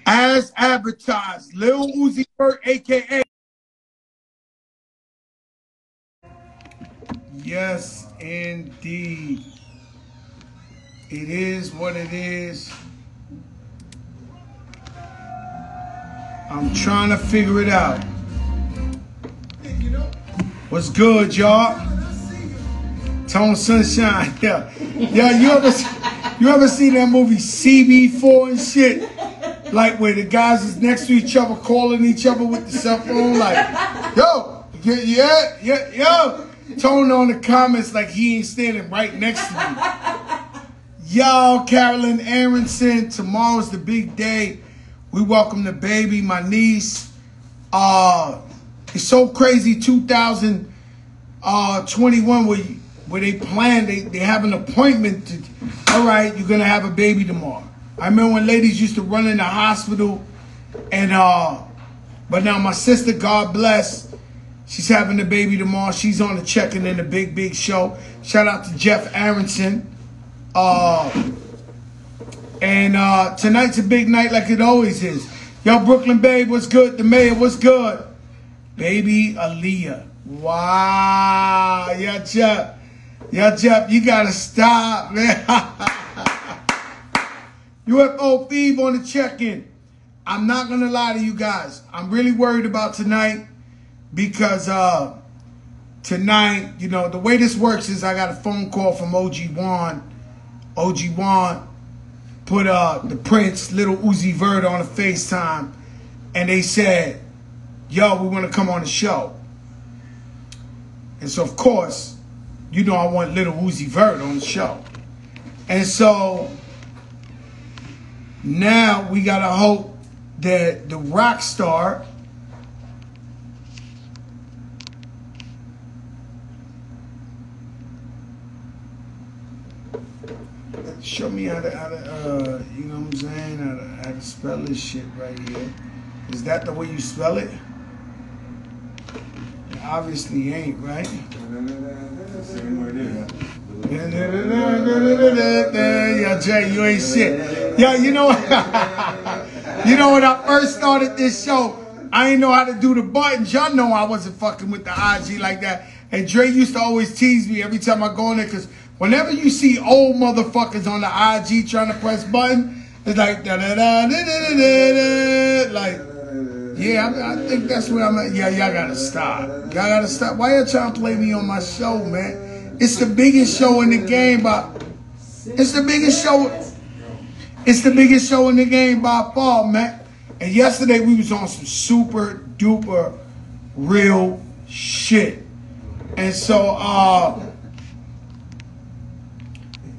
As advertised, Lil Uzi Vert, a.k.a. Yes, indeed. It is what it is. I'm trying to figure it out. What's good, y'all? Tone Sunshine. Yeah. Yeah, you ever seen that movie CB4 and shit? Like where the guys is next to each other calling each other with the cell phone, like, yo, yo. Tone on the comments like he ain't standing right next to me. Y'all, Carolyn Aronson, tomorrow's the big day. We welcome the baby, my niece. It's so crazy, 2021 where they plan, they have an appointment to, all right, you're gonna have a baby tomorrow. I remember when ladies used to run in the hospital and but now my sister, God bless, she's having a baby tomorrow. She's on the Checking In the Big show. Shout out to Jeff Aronson. And tonight's a big night like it always is. Yo, Brooklyn Babe, what's good? The mayor, what's good? Baby Aaliyah. Wow. Yeah, Jeff. Yeah, Jeff, you gotta stop, man. UFO Thief on the Check-In. I'm not gonna lie to you guys. I'm really worried about tonight because tonight, you know, the way this works is I got a phone call from OG Juan. OG Juan put the Prince, Lil Uzi Vert on a FaceTime, and they said, yo, we want to come on the show. And so, of course, you know I want Lil Uzi Vert on the show. And so now we got to hope that the rock star show me how to you know what I'm saying, how to spell this shit right here. Is that the way you spell it? It obviously ain't, right? Yeah, Jay, you ain't shit. Yeah, you know what? You know when I first started this show, I didn't know how to do the buttons. Y'all know I wasn't fucking with the IG like that. And Dre used to always tease me every time I go in there, because whenever you see old motherfuckers on the IG trying to press button, it's like da da da da da da da. Like, yeah, I think that's where I'm at. Yeah, y'all gotta stop. Y'all gotta stop. Why y'all trying to play me on my show, man? It's the biggest show in the game, but it's the biggest show. It's the biggest show in the game by far, man. And yesterday we was on some super duper real shit. And so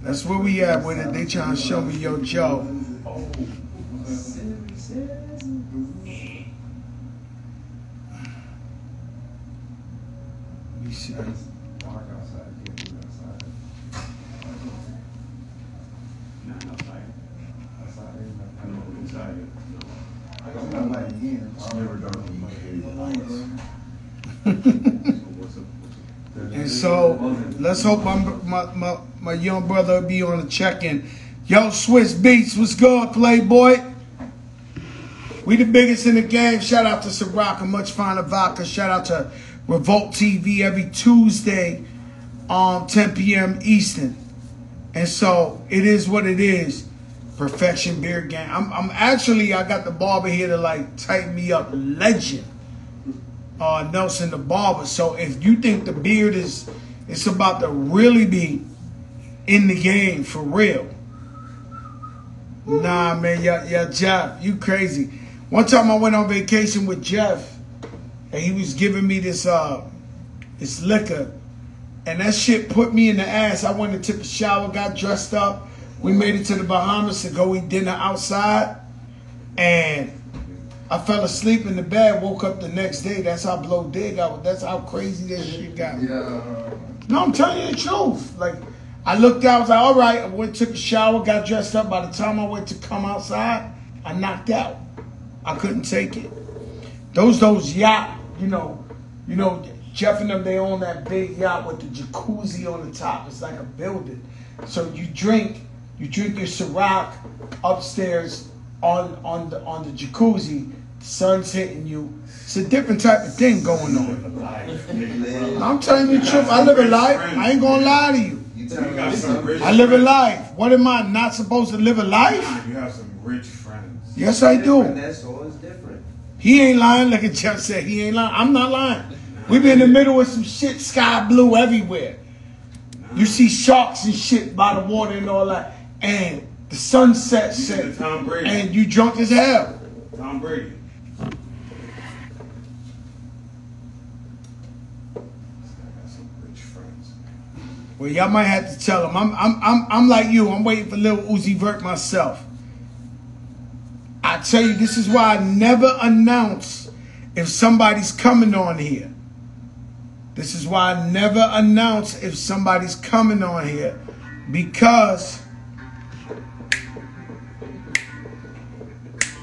that's where we at with it. They trying to show me, yo, Joe. Let me see. And so let's hope my young brother will be on the Check-In. Yo, Swiss Beats, what's good, Playboy? We the biggest in the game. Shout out to Ciroc and Much Finer Vodka. Shout out to Revolt TV every Tuesday 10 p.m. Eastern. And so it is what it is. Perfection Beer Gang. I'm actually, I got the barber here to like tighten me up. Legend. Nelson the barber. So if you think the beard is, it's about to really be in the game for real. Nah, man, yeah, Jeff, you crazy. One time I went on vacation with Jeff, and he was giving me this this liquor, and that shit put me in the ass. I went and took a shower, got dressed up. We made it to the Bahamas to go eat dinner outside, and I fell asleep in the bed, woke up the next day. That's how blow dig I was. That's how crazy that shit got. Yeah. No, I'm telling you the truth. Like, I looked out, I was like, all right. I went, took a shower, got dressed up. By the time I went to come outside, I knocked out. I couldn't take it. Those yacht, you know, Jeff and them, they own that big yacht with the jacuzzi on the top. It's like a building. So you drink your Ciroc upstairs on the jacuzzi, the sun's hitting you. It's a different type of thing going on. I'm telling you the truth. I live a life. I ain't gonna lie to you. I live a life. What am I not supposed to live a life? You have some rich friends. Yes, I do. That's always different. He ain't lying. Like Jeff said, he ain't lying. I'm not lying. We be in the middle of some shit, sky blue everywhere. You see sharks and shit by the water and all that. And the sunset set. And you drunk as hell. Tom Brady. Well, y'all might have to tell him. I'm like you. I'm waiting for Lil Uzi Vert myself. I tell you, this is why I never announce if somebody's coming on here. This is why I never announce if somebody's coming on here, because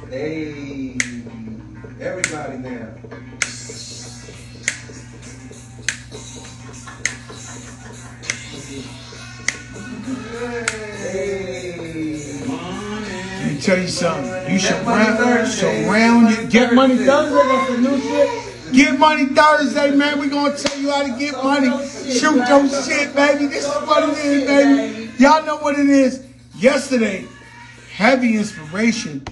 hey, everybody now. Let me tell you something. You should surround you. Get Money Thursday. That's the new shit. Get Money Thursday, man. We gonna tell you how to get money. Shoot your shit, baby. This is what it is, baby. Y'all know what it is. Yesterday, heavy inspiration.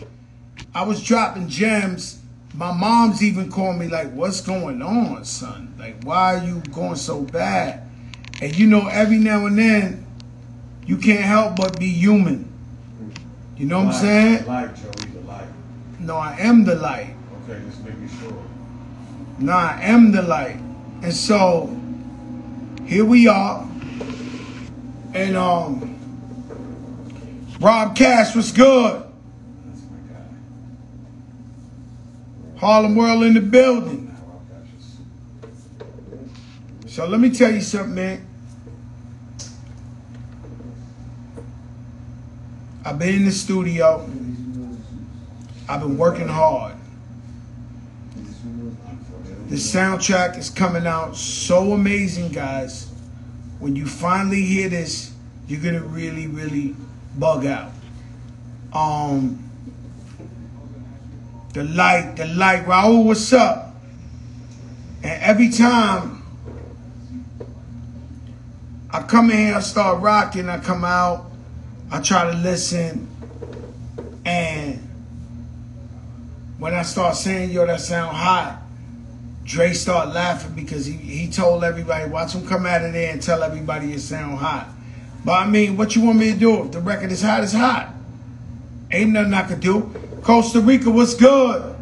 I was dropping gems. My mom's even called me like, "What's going on, son? Like, why are you going so bad?" And you know, every now and then, you can't help but be human. You know what I'm saying? The light, Joey, the light. No, I am the light. Okay, just make me sure. No, I am the light. And so, here we are. And Rob Cash was good. That's my guy. Harlem World in the building. So let me tell you something, man. I've been in the studio. I've been working hard. The soundtrack is coming out so amazing, guys. When you finally hear this, you're gonna really, really bug out. The light, Raul, what's up? And every time I come in here, I start rocking, I come out, I try to listen, and when I start saying, yo, that sound hot, Dre started laughing because he told everybody, watch him come out of there and tell everybody it sound hot. But I mean, what you want me to do? If the record is hot, it's hot. Ain't nothing I could do. Costa Rica, what's good?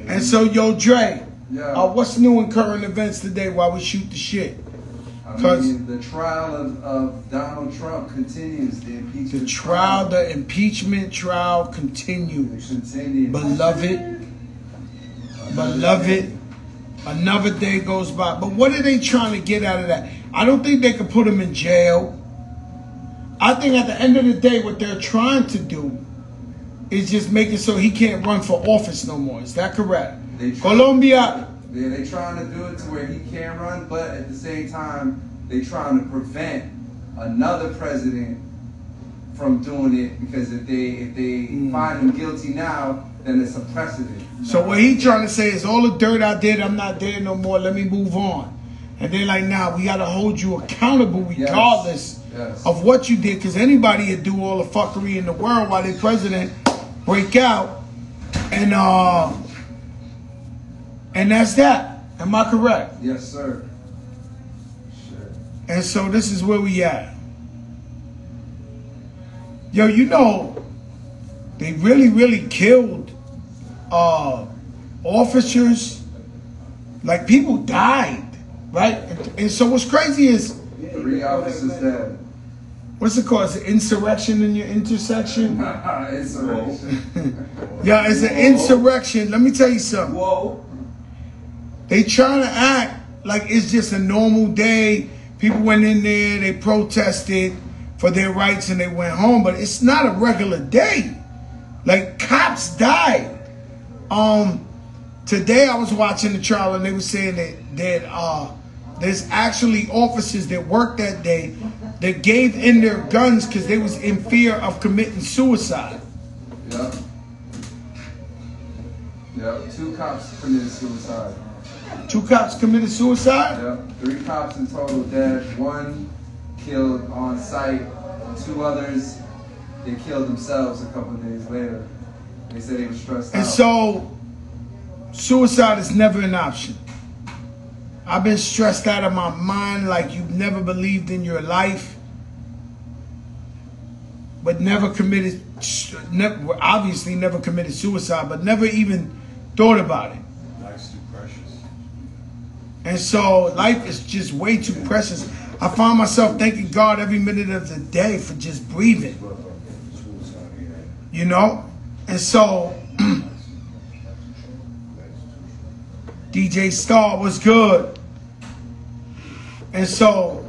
And so, yo, Dre, what's new in current events today while we shoot the shit? I mean, the trial of Donald Trump continues. The impeachment trial continues. Beloved, another day goes by. But what are they trying to get out of that? I don't think they could put him in jail. I think at the end of the day, what they're trying to do is just make it so he can't run for office no more. Is that correct? Colombia. Yeah, they trying to do it to where he can't run, but at the same time, they trying to prevent another president from doing it, because if they find him guilty now, then it's a precedent. So what he trying to say is, all the dirt I did, I'm not there no more. Let me move on. And they're like, nah, we got to hold you accountable regardless of what you did, because anybody would do all the fuckery in the world while their president break out. And that's that. Am I correct? Yes, sir. And so this is where we at. Yo, you know, they really, really killed officers. Like, people died, right? And so what's crazy is 3 officers dead. What's it called? Is it insurrection in your intersection? Insurrection. Yeah, it's an insurrection. Let me tell you something. Whoa. They trying to act like it's just a normal day. People went in there, they protested for their rights, and they went home. But it's not a regular day. Like, cops died. Today I was watching the trial, and they were saying that there's actually officers that worked that day that gave in their guns because they was in fear of committing suicide. Yep. Yep. 2 cops committed suicide. 2 cops committed suicide? Yep. 3 cops in total dead. 1 killed on site. 2 others, they killed themselves a couple of days later. They said they were stressed out. And so, suicide is never an option. I've been stressed out of my mind like you've never believed in your life, but obviously never committed suicide, but never even thought about it. Life's too precious. And so life is just way too precious. I find myself thanking God every minute of the day for just breathing. You know? And so, DJ Star was good. And so,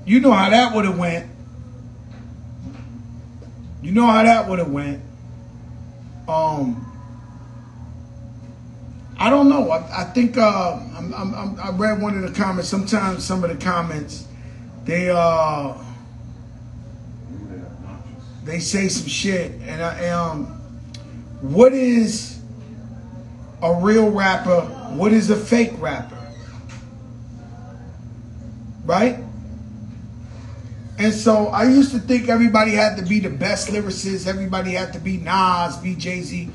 you know how that would have went. You know how that would have went. I don't know. I think I read one of the comments. Sometimes some of the comments, they say some shit, and what is a real rapper? What is a fake rapper? Right? And so I used to think everybody had to be the best lyricist. Everybody had to be Nas, be Jay-Z.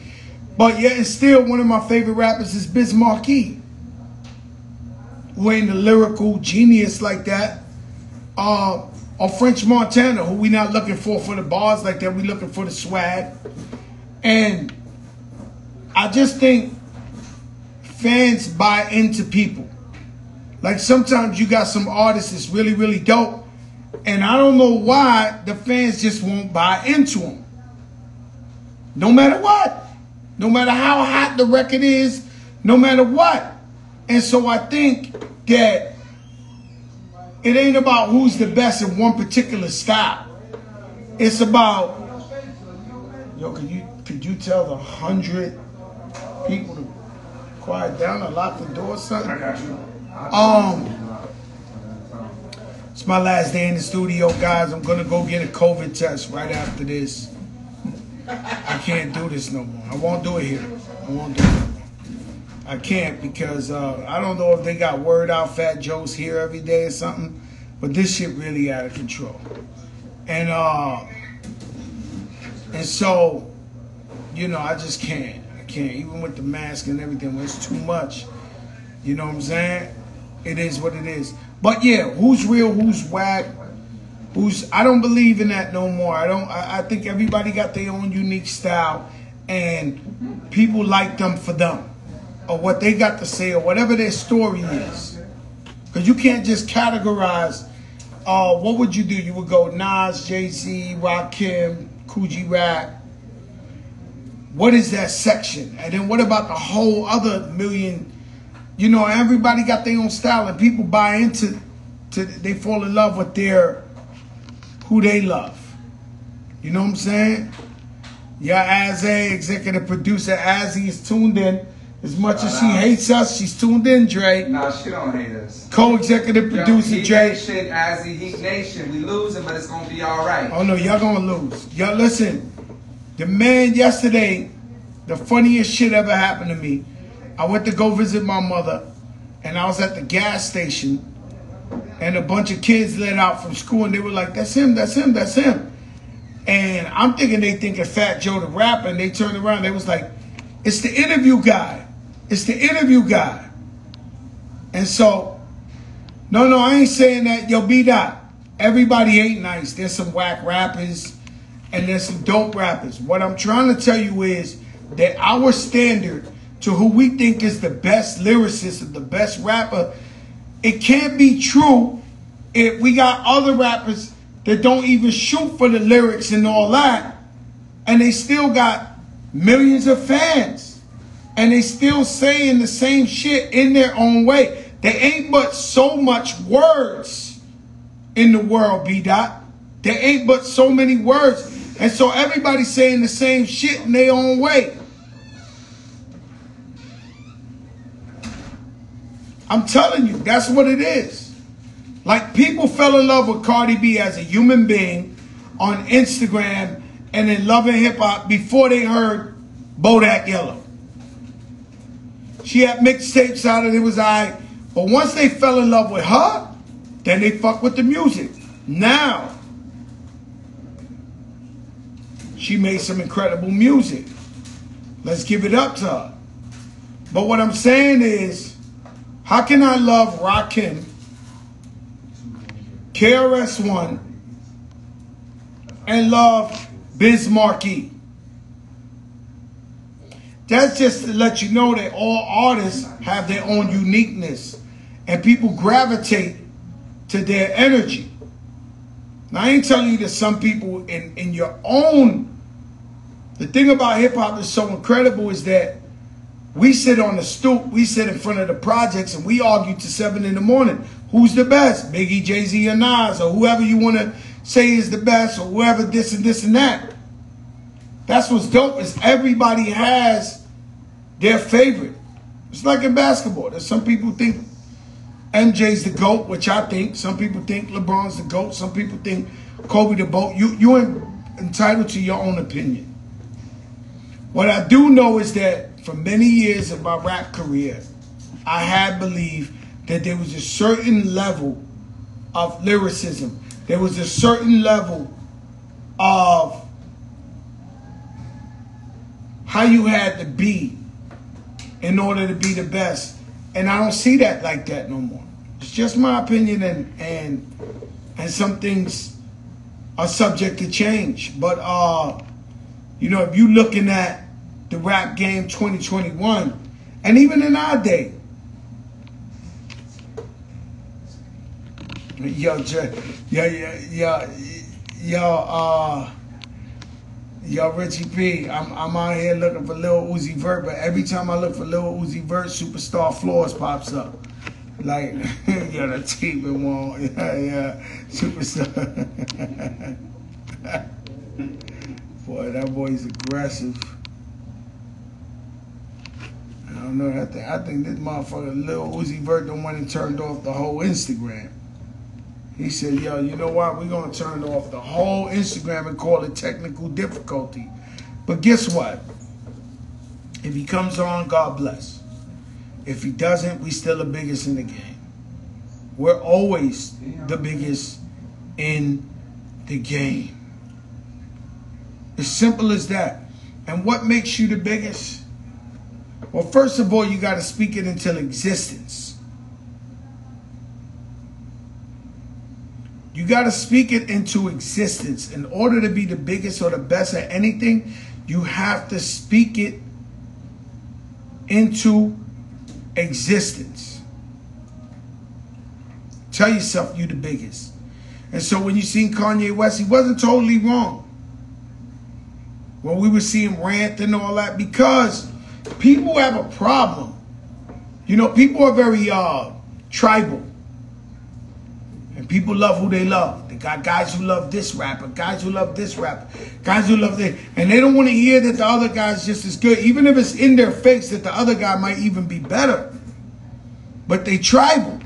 But yet and still, one of my favorite rappers is Biz Markie, who ain't a lyrical genius like that. Or French Montana, who we not looking for the bars like that. We looking for the swag. And I just think fans buy into people. Like sometimes you got some artists that's really, really dope, and I don't know why the fans just won't buy into them. No matter what. No matter how hot the record is, no matter what. And so I think that it ain't about who's the best in one particular style. It's about, yo, could you tell the 100 people to quiet down or lock the door or something? I got you. It's my last day in the studio, guys. I'm gonna go get a COVID test right after this. I can't do this no more. I won't do it here. I won't do it. I can't because I don't know if they got word out Fat Joe's here every day or something, but this shit really out of control. And so, you know, I just can't. I can't. Even with the mask and everything, it's too much. You know what I'm saying? It is what it is. But yeah, who's real, who's whack, I don't believe in that no more. I think everybody got their own unique style and people like them for them or what they got to say or whatever their story is. Because you can't just categorize, what would you do? You would go Nas, Jay-Z, Rakim, Coogee Rap. What is that section? And then what about the whole other million? You know, everybody got their own style and people buy into, they fall in love with who they love. You know what I'm saying? Yeah, Azzy, executive producer Azzy is tuned in. As much as she hates us, she's tuned in, Dre. Nah, she don't hate us. Co-executive producer, Heat Dre. Nation, Azzy, Heat Nation. We losing, but it's going to be all right. Oh, no, y'all going to lose. Y'all, listen. The man yesterday, the funniest shit ever happened to me. I went to go visit my mother, and I was at the gas station, and a bunch of kids let out from school, and they were like, that's him, that's him, that's him. And I'm thinking they thinking Fat Joe the rapper, and they turned around, they was like, it's the interview guy. It's the interview guy. And so, no, I ain't saying that. Yo, B-Dot, everybody ain't nice. There's some whack rappers, and there's some dope rappers. What I'm trying to tell you is that our standard to who we think is the best lyricist and the best rapper, it can't be true if we got other rappers that don't even shoot for the lyrics and all that, and they still got millions of fans, and they still saying the same shit in their own way. There ain't but so much words in the world, B-Dot. There ain't but so many words, and so everybody's saying the same shit in their own way. I'm telling you, that's what it is. Like, people fell in love with Cardi B as a human being on Instagram and in Love and Hip Hop before they heard Bodak Yellow. She had mixtapes out and it was alright. But once they fell in love with her, then they fuck with the music. Now, she made some incredible music. Let's give it up to her. But what I'm saying is, how can I love Rakim, KRS-One, and love Biz Markie? That's just to let you know that all artists have their own uniqueness and people gravitate to their energy. Now, I ain't telling you that some people in your own... The thing about hip-hop that's so incredible is that we sit on the stoop, we sit in front of the projects, and we argue to 7 in the morning. Who's the best? Biggie, Jay-Z, or Nas, or whoever you want to say is the best, or whoever this and that. That's what's dope, is everybody has their favorite. It's like in basketball. There's some people think MJ's the GOAT, which I think. Some people think LeBron's the GOAT. Some people think Kobe the GOAT. You're entitled to your own opinion. What I do know is that for many years of my rap career, I had believed that there was a certain level of lyricism. There was a certain level of how you had to be in order to be the best. And I don't see that like that no more. It's just my opinion, and some things are subject to change. But you know, if you're looking at the rap game 2021, and even in our day, yo, Richie P, I'm out here looking for Lil Uzi Vert, but every time I look for Lil Uzi Vert, Superstar Floors pops up. Like, yo, the team in one, yeah, Superstar. Boy, that boy's aggressive. I don't know. I think this motherfucker, Lil Uzi Vert, the one that turned off the whole Instagram. He said, yo, you know what? We're going to turn off the whole Instagram and call it technical difficulty. But guess what? If he comes on, God bless. If he doesn't, we still the biggest in the game. We're always the biggest in the game. As simple as that. And what makes you the biggest? Well, first of all, you got to speak it into existence. You got to speak it into existence. In order to be the biggest or the best at anything, you have to speak it into existence. Tell yourself you're the biggest. And so when you seen Kanye West, he wasn't totally wrong. When we were seeing rant and all that, because people have a problem. You know, people are very tribal. And people love who they love. They got guys who love this rapper, guys who love this rapper, guys who love this. And they don't want to hear that the other guy's just as good, even if it's in their face that the other guy might even be better. But they tribal.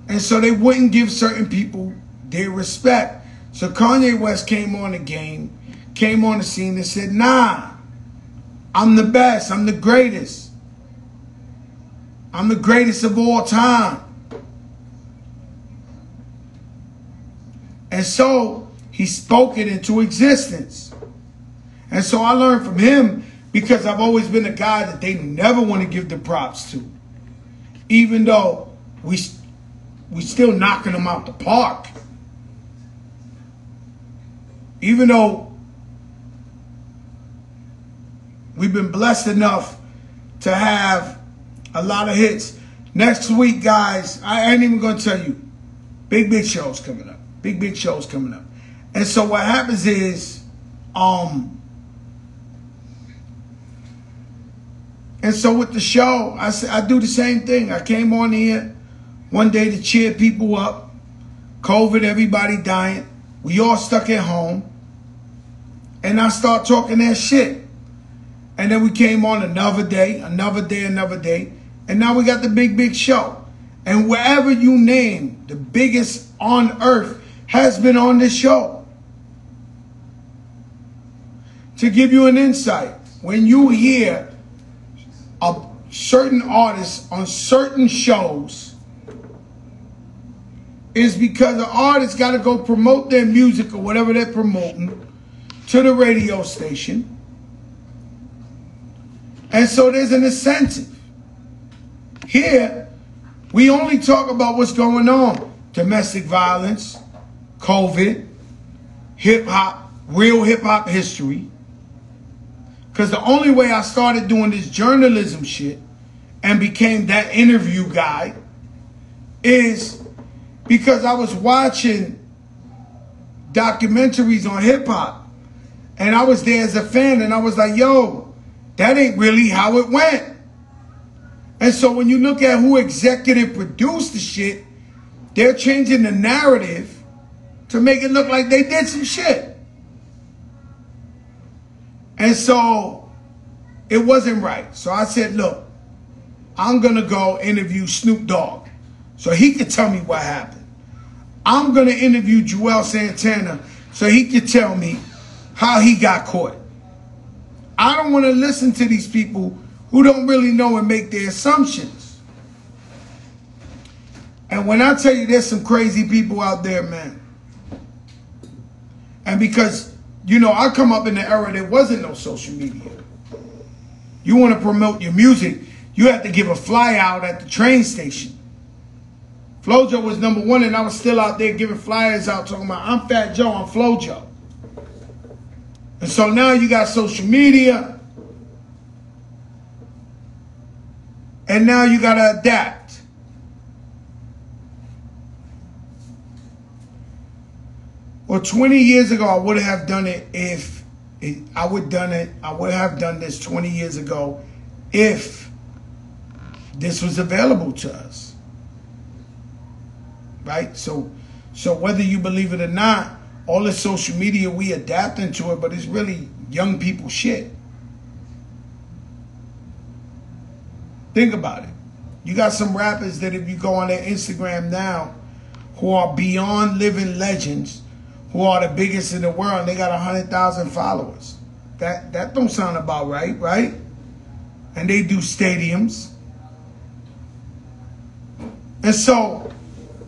And so they wouldn't give certain people their respect. So Kanye West came on the game, came on the scene and said, nah, I'm the best, I'm the greatest. I'm the greatest of all time. And so he spoke it into existence. And so I learned from him, because I've always been a guy that they never want to give the props to. Even though we still knocking them out the park. Even though we've been blessed enough to have a lot of hits. Next week, guys, I ain't even going to tell you. Big shows coming up. Big shows coming up. And so what happens is, and so with the show, I do the same thing. I came on here one day to cheer people up. COVID, everybody dying. We all stuck at home. And I start talking that shit. And then we came on another day. And now we got the big show. And wherever you name, the biggest on earth has been on this show. To give you an insight, when you hear a certain artists on certain shows, is because the artist got to go promote their music or whatever they're promoting to the radio station. And so there's an incentive. Here, we only talk about what's going on. Domestic violence, COVID, hip-hop, real hip-hop history. Because the only way I started doing this journalism shit and became that interview guy is because I was watching documentaries on hip-hop. And I was there as a fan, and I was like, yo, that ain't really how it went. And so when you look at who executive produced the shit, they're changing the narrative to make it look like they did some shit. And so it wasn't right. So I said, look, I'm going to go interview Snoop Dogg so he could tell me what happened. I'm going to interview Joel Santana so he could tell me how he got caught. I don't want to listen to these people who don't really know and make their assumptions. And when I tell you there's some crazy people out there, man. And because, you know, I come up in the era there wasn't no social media. You want to promote your music, you have to give a fly out at the train station. Flojo was #1 and I was still out there giving flyers out talking about, I'm Fat Joe, I'm Flojo. And so now you got social media. And now you got to adapt. Well, 20 years ago, I would have done it if I would have done this 20 years ago if this was available to us. Right? So whether you believe it or not, all this social media, we adapting to it, but it's really young people shit. Think about it. You got some rappers that if you go on their Instagram now, who are beyond living legends, who are the biggest in the world, and they got 100,000 followers. That don't sound about right, right? And they do stadiums. And so,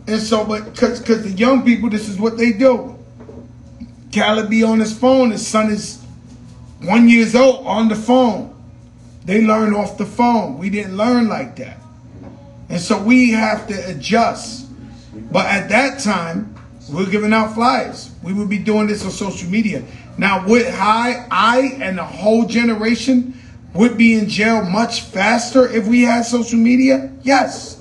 but because the young people, this is what they do. Khaled be on his phone. His son is 1 year old on the phone. They learn off the phone. We didn't learn like that. And so we have to adjust. But at that time, we were giving out flyers. We would be doing this on social media. Now, would I and the whole generation would be in jail much faster if we had social media? Yes.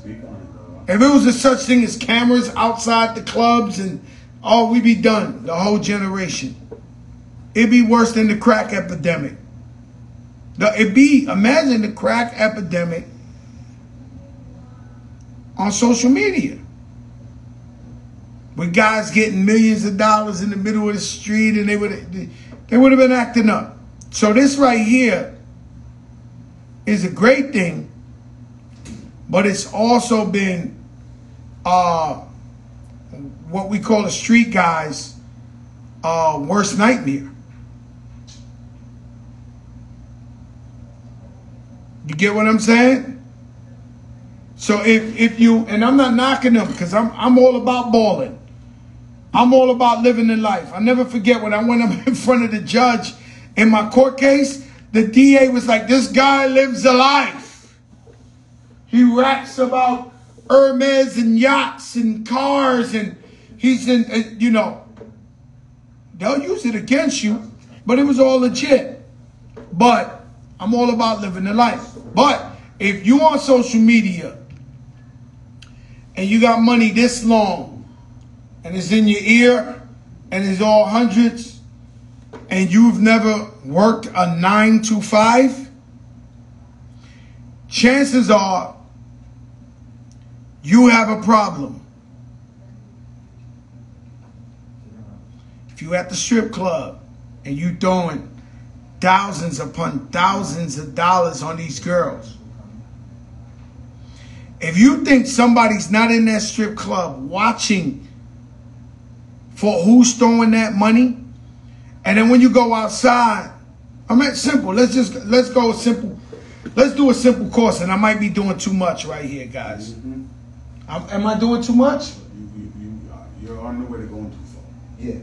If it was a such thing as cameras outside the clubs and we'd be done, the whole generation. It'd be worse than the crack epidemic. Imagine the crack epidemic on social media. With guys getting millions of dollars in the middle of the street and they would have been acting up. So this right here is a great thing, but it's also been what we call the street guys' worst nightmare. You get what I'm saying? So if you, and I'm not knocking them because I'm all about balling. I'm all about living the life. I never forget when I went up in front of the judge in my court case, the DA was like, this guy lives a life. He raps about Hermes and yachts and cars and he's in, you know, they'll use it against you, but it was all legit. But I'm all about living the life. But if you on social media and you got money this long and it's in your ear and it's all hundreds and you've never worked a 9 to 5, chances are you have a problem. If you at the strip club and you throwing thousands upon thousands of dollars on these girls, If you think somebody's not in that strip club watching for who's throwing that money, and then when you go outside, I mean, simple. Let's go simple. Let's do a simple course, and I might be doing too much right here, guys. Mm-hmm. Am I doing too much? You're on the way to going too far. Yeah.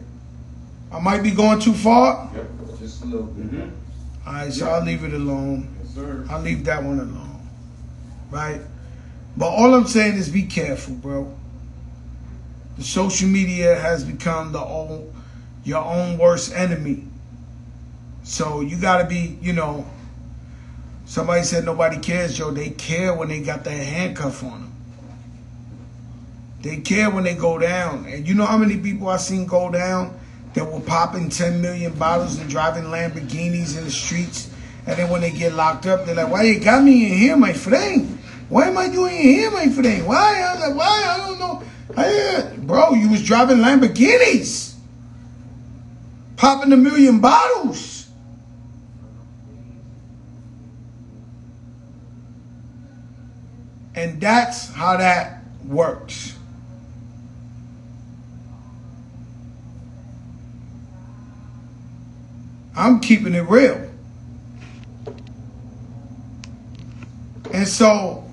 I might be going too far. Yep. Just a little bit. Mm-hmm. All right, so I'll leave it alone. Yes, sir. I'll leave that one alone, right? But all I'm saying is be careful, bro. The social media has become your own worst enemy. So you gotta be, somebody said nobody cares, Joe. They care when they got that handcuff on them. They care when they go down. And you know how many people I seen go down that were popping 10 million bottles and driving Lamborghinis in the streets. And then when they get locked up, they're like, why you got me in here, my friend? Why am I doing in here, my friend? Why? I'm like, why? I don't know. Bro, you was driving Lamborghinis. Popping 1 million bottles. And that's how that works. I'm keeping it real. And so,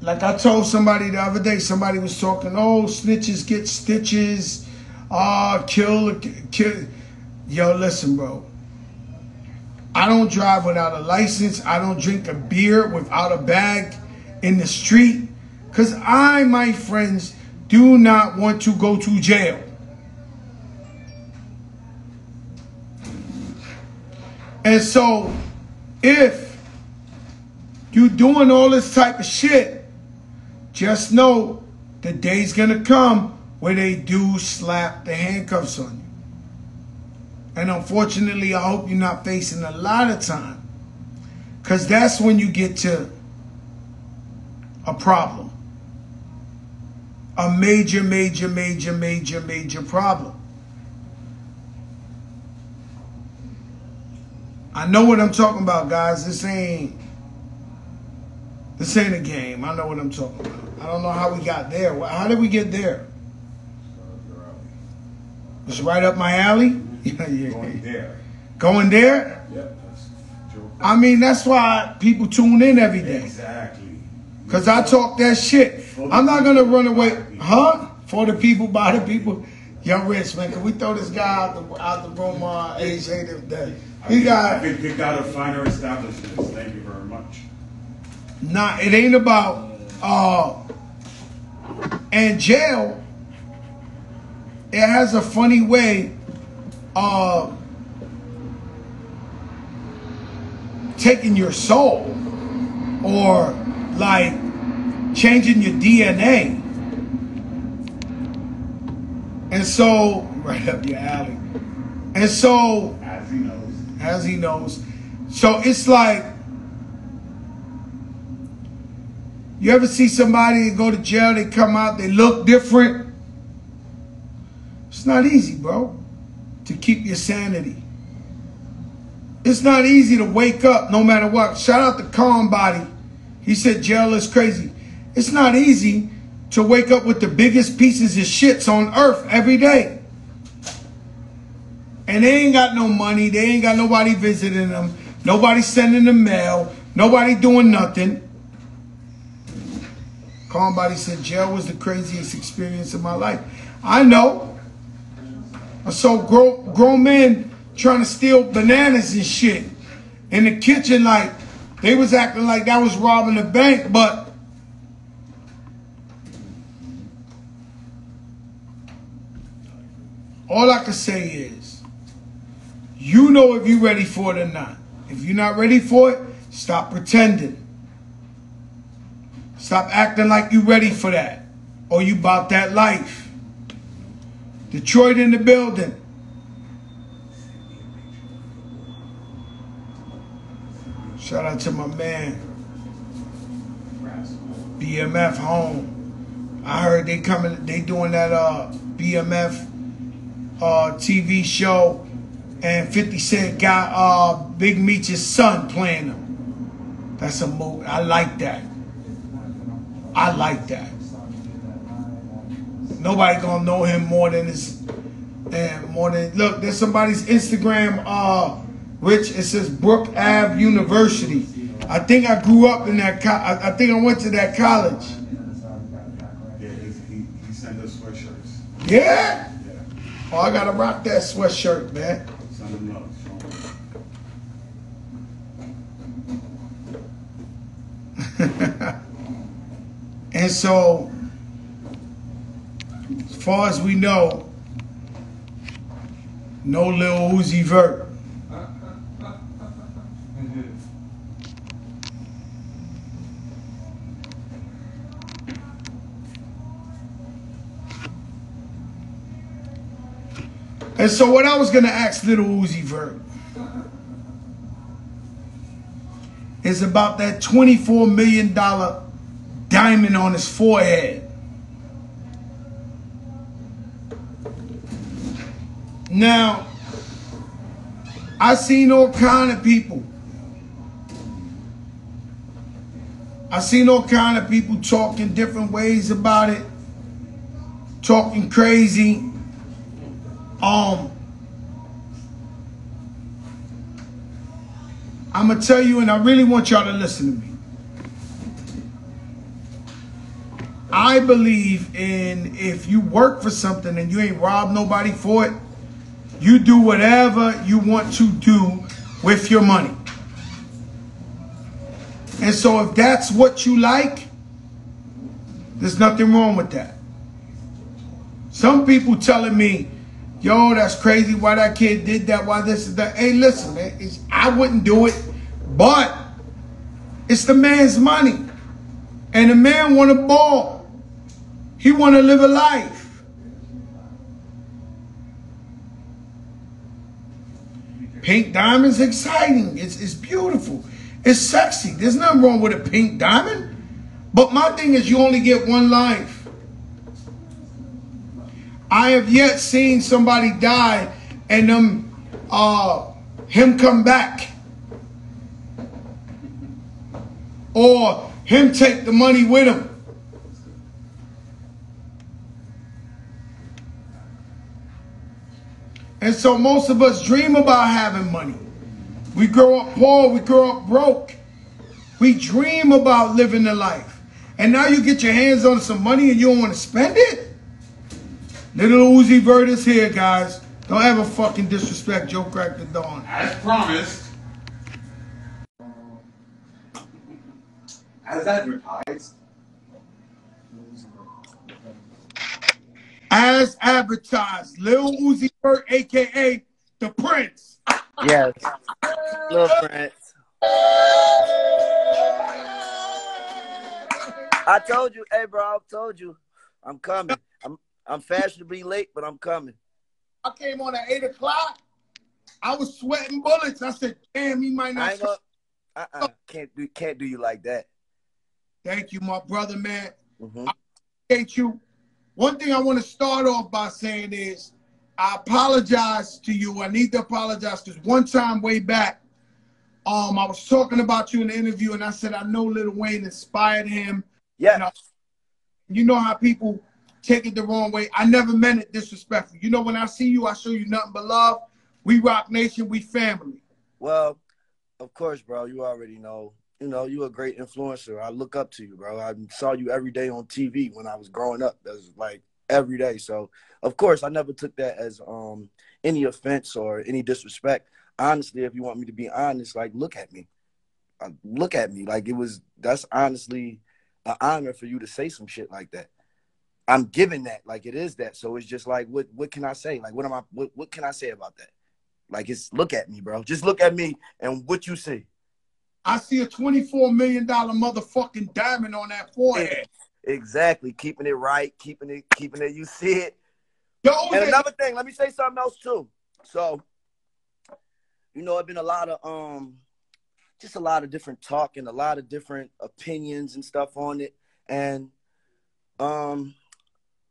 like I told somebody the other day, somebody was talking, oh, snitches get stitches, kill. Yo, listen, bro. I don't drive without a license. I don't drink a beer without a bag in the street. Because I, my friends, do not want to go to jail. And so, if you're doing all this type of shit, just know the day's gonna come where they do slap the handcuffs on you. And unfortunately, I hope you're not facing a lot of time. Because that's when you get to a problem. A major, major, major, major, major problem. I know what I'm talking about, guys. This ain't a game. I know what I'm talking about. I don't know how we got there. How did we get there? It's right up my alley? Yeah. Going there. Going there? Yep. That's true. I mean, that's why people tune in every day. Exactly. Because I talk that shit. I'm not going to run away. Huh? For the people, by the people. Young Rich, man, can we throw this guy out the room on AJ today? I've been picked out of finer establishments. Thank you very much. Nah, it ain't about and jail. It has a funny way of taking your soul or like changing your DNA. And so, right up your alley. And so, as he knows. So it's like, you ever see somebody go to jail, they come out, they look different? It's not easy, bro, to keep your sanity. It's not easy to wake up no matter what. Shout out to Calm Body. He said jail is crazy. It's not easy to wake up with the biggest pieces of shits on earth every day. And they ain't got no money. They ain't got nobody visiting them. Nobody sending them mail. Nobody doing nothing. Calm Body said jail was the craziest experience of my life. I know. I saw grown men trying to steal bananas and shit in the kitchen, like they was acting like that was robbing a bank, but all I can say is, you know if you're ready for it or not. If you're not ready for it, stop pretending. Stop acting like you ready for that or you about that life. Detroit in the building. Shout out to my man, BMF home. I heard they doing that BMF TV show, and 50 Cent got Big Meech's son playing them. That's a move. I like that. I like that. Nobody gonna know him more than his, more than, look, there's somebody's Instagram, Rich, it says Brook Ave University. I think I grew up in that, I think I went to that college. Yeah, he sent us sweatshirts. Yeah? Yeah. Oh, I gotta rock that sweatshirt, man. Send him love. And so, as far as we know, no Lil Uzi Vert. And so what I was gonna ask Lil Uzi Vert is about that $24 million diamond on his forehead. Now, I seen all kind of people. I seen all kind of people talking different ways about it, talking crazy. I'm gonna tell you, and I really want y'all to listen to me. I believe in, if you work for something and you ain't robbed nobody for it, you do whatever you want to do with your money. And so if that's what you like, there's nothing wrong with that. Some people telling me, yo, that's crazy why that kid did that, why this is that. Hey, listen, man, I wouldn't do it, but it's the man's money. And the man want to ball. He want to live a life. Pink diamond's exciting. It's beautiful. It's sexy. There's nothing wrong with a pink diamond. But my thing is, you only get one life. I have yet seen somebody die and him come back. Or him take the money with him. And so most of us dream about having money. We grow up poor, we grow up broke. We dream about living the life. And now you get your hands on some money and you don't want to spend it? Little Uzi Vert is here, guys. Don't ever fucking disrespect Joe Crack the Dawn. As promised. As advertised. As advertised, Lil Uzi Vert, a.k.a. The Prince. Yes. Little Prince. I told you, hey, bro, I told you. I'm coming. I'm fashionably late, but I'm coming. I came on at 8 o'clock. I was sweating bullets. I said, damn, he might not. Can't do you like that. Thank you, my brother, man. Mm-hmm. I appreciate you. One thing I want to start off by saying is I apologize to you. I need to apologize because one time way back, I was talking about you in the interview and I said I know Lil Wayne inspired him. Yeah. You know how people take it the wrong way. I never meant it disrespectful. You know, when I see you, I show you nothing but love. We Rock Nation, we family. Well, of course, bro. You already know. You know, you're a great influencer. I look up to you, bro. I saw you every day on TV when I was growing up. That was like every day. So, of course, I never took that as any offense or any disrespect. Honestly, if you want me to be honest, like, look at me. Look at me. Like, that's honestly an honor for you to say some shit like that. I'm giving that. Like, it is that. So it's just like, what can I say? Like, what can I say about that? Like, look at me, bro. Just look at me and what you see. I see a $24 million motherfucking diamond on that forehead. Exactly. Keeping it right. Keeping it. You see it. Yo, and another thing, let me say something else too. So, you know, it's been a lot of just a lot of different talk and a lot of different opinions and stuff on it. And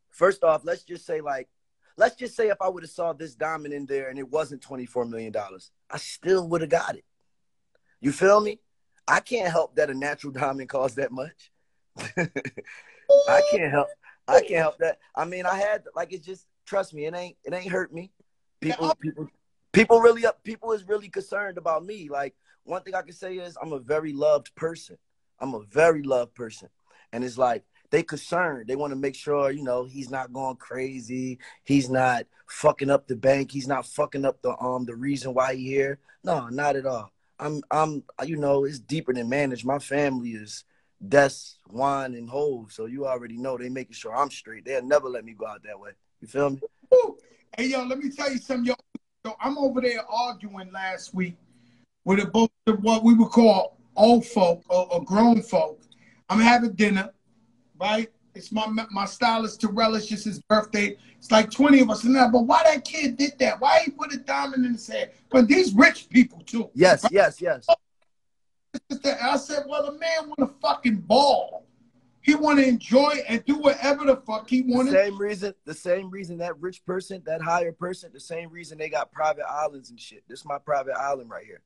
first off, let's just say if I would have saw this diamond in there and it wasn't $24 million, I still would have got it. You feel me? I can't help that a natural diamond costs that much. I can't help. I can't help that. I mean, I had like it's just trust me. It ain't hurt me. People really up. People is really concerned about me. Like one thing I can say is I'm a very loved person. I'm a very loved person, and it's like they concerned. They want to make sure he's not going crazy. He's not fucking up the bank. He's not fucking up the reason why he here. No, not at all. I'm it's deeper than managed. My family is Des, Juan, and Hove, so you already know they making sure I'm straight. They'll never let me go out that way. You feel me? Woo. Hey, yo, let me tell you something, yo. So I'm over there arguing last week with a bunch of what we would call old folk or grown folk. I'm having dinner, right? It's my stylist Terrell. It's just his birthday. It's like 20 of us in there. But why that kid did that? Why he put a diamond in his head? But these rich people too. Yes, right? yes, yes. I said, well, the man want to fucking ball. He want to enjoy and do whatever the fuck he wanted. The same reason that rich person, that higher person, the same reason they got private islands and shit. This is my private island right here.